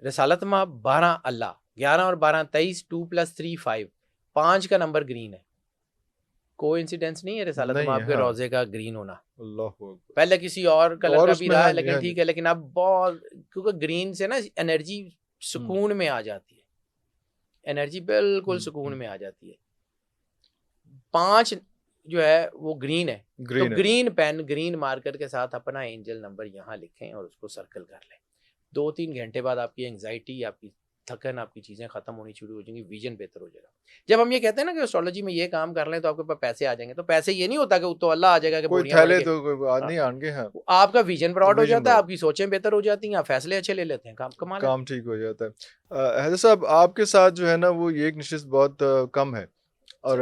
رسالت ماں, 12 اللہ, 11 اور 12 23, 2 + 3 5, 5 کا نمبر گرین ہے. کوئی انسیڈنس نہیں ہے رسالت ماں کے روزے کا گرین ہونا, پہلے کسی اور کلر کا بھی رہا ہے لیکن ٹھیک ہے, لیکن اب بہت, کیونکہ گرین سے نا انرجی سکون میں آ جاتی ہے, انرجی بالکل سکون میں آ جاتی ہے. 5 جو ہے وہ گرین ہے, تو گرین پین, گرین مارکر کے ساتھ اپنا اینجل نمبر یہاں لکھیں اور اس کو سرکل کر لیں. 2-3 گھنٹے بعد آپ کی انگزائٹی, آپ کی تھکن, آپ کی چیزیں ختم ہونی شروع ہو جائیں گی, ویژن بہتر ہو جائے گا. جب ہم یہ کہتے ہیں نا کہ اسٹرالوجی میں یہ کام کر لیں تو آپ کے پاس پیسے آ جائیں گے, تو پیسے یہ نہیں ہوتا کہ تو اللہ آ جائے گا کہ کوئی تھیلے تو نہیں آن گے, آپ کا ویژن براڈ ہو جاتا ہے, آپ کی سوچیں بہتر ہو جاتی ہیں, آپ فیصلے اچھے لے لیتے ہیں, کام ٹھیک ہو جاتا ہے. حیدر صاحب آپ کے ساتھ جو ہے نا وہ یہ ایک نشست بہت کم ہے, اور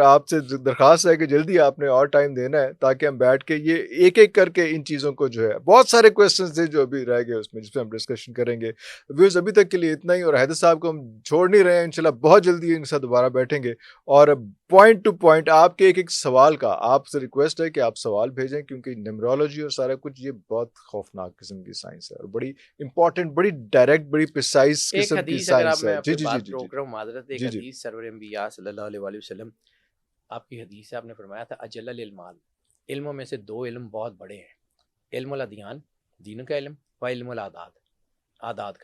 آپ سے درخواست ہے کہ جلدی آپ نے اور ٹائم دینا ہے تاکہ ہم بیٹھ کے یہ ایک ایک کر کے ان چیزوں کو جو ہے, بہت سارے کویسچنز تھے جو ابھی رہ گئے اس میں جس پہ ہم ڈسکشن کریں گے. ویوز ابھی تک کے لیے اتنا ہی, اور حیدر صاحب کو ہم چھوڑ نہیں رہے ہیں, انشاءاللہ بہت جلدی ان کے ساتھ دوبارہ بیٹھیں گے. اور پوائنٹ ٹو پوائنٹ آپ کے ایک ایک سوال کا آپ سے ریکویسٹ ہے کہ آپ سوال بھیجیں, کیونکہ نیمرولوجی اور سارا کچھ یہ بہت خوفناک قسم کی سائنس ہے اور بڑی امپورٹنٹ, بڑی ڈائریکٹ, بڑی پریسائز قسم کی سائنس ہے. جی معذرت, ایک حدیث سرور انبیاء صلی اللہ علیہ وسلم آپ کی حدیث سے آپ نے فرمایا تھا اجل للمال, علموں میں سے 2 علم بہت بڑے ہیں, علم الادیان, دین کا علم, و علم العادات, عادات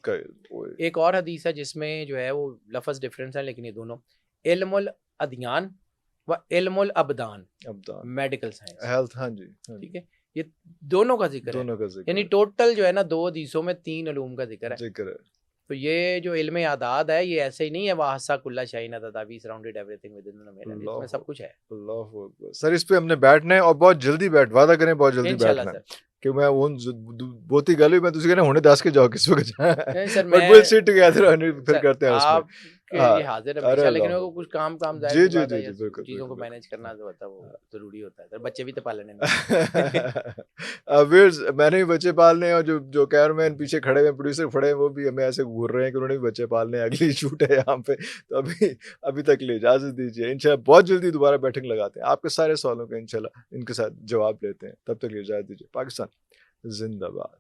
کا علم. ایک اور حدیث ہے جس میں جو ہے وہ لفظ ڈفرینس ہے, لیکن یہ دونوں علم الادیان و علم الابدان, میڈیکل سائنس, ہیلتھ. ہاں جی, ٹھیک ہے, یہ دونوں کا ذکر ہے, یعنی ٹوٹل جو ہے نا 2 حدیثوں میں 3 علوم کا ذکر ہے. تو یہ جو علم اعداد ہے یہ ایسے ہی نہیں ہے واسا کلّا شاہین تدابی surrounded everything within میرا, اس میں سب کچھ ہے. اللہ اکبر سر, اس پہ ہم نے بیٹھنا ہے اور بہت جلدی وعدہ کریں بہت جلدی بیٹھنا ہے کہ میں وہ بہت گل میں تسی کہنا ہونے 10 کے جاؤ کس وقت بٹ ول سٹ ٹوگیدر پھر کرتے ہیں اس میں. آپ کے لیے حاضر ہے ہمیشہ, لیکن وہ کچھ کام ظاہر سی بات ہے, چیزوں کو مینیج کرنا جو ہوتا ہے وہ ضروری ہوتا ہے سر, بچے بھی تو پالنے میں نے بھی بچے پالنے ہیں, اور جو کیمرہ مین پیچھے کھڑے ہیں, پروڈیوسر کھڑے ہیں, وہ بھی ہمیں ایسے گھور رہے ہیں کہ انہوں نے بھی بچے پالنے ہیں, اگلی شوٹ ہے یہاں پہ, تو ابھی تک لیے اجازت دیجیے, انشاءاللہ بہت جلدی دوبارہ بیٹھنگ لگاتے ہیں, آپ کے سارے سوالوں کا انشاءاللہ ان کے ساتھ جواب لیتے ہیں. تب تک لیے اجازت دیجیے. پاکستان زندہ باد.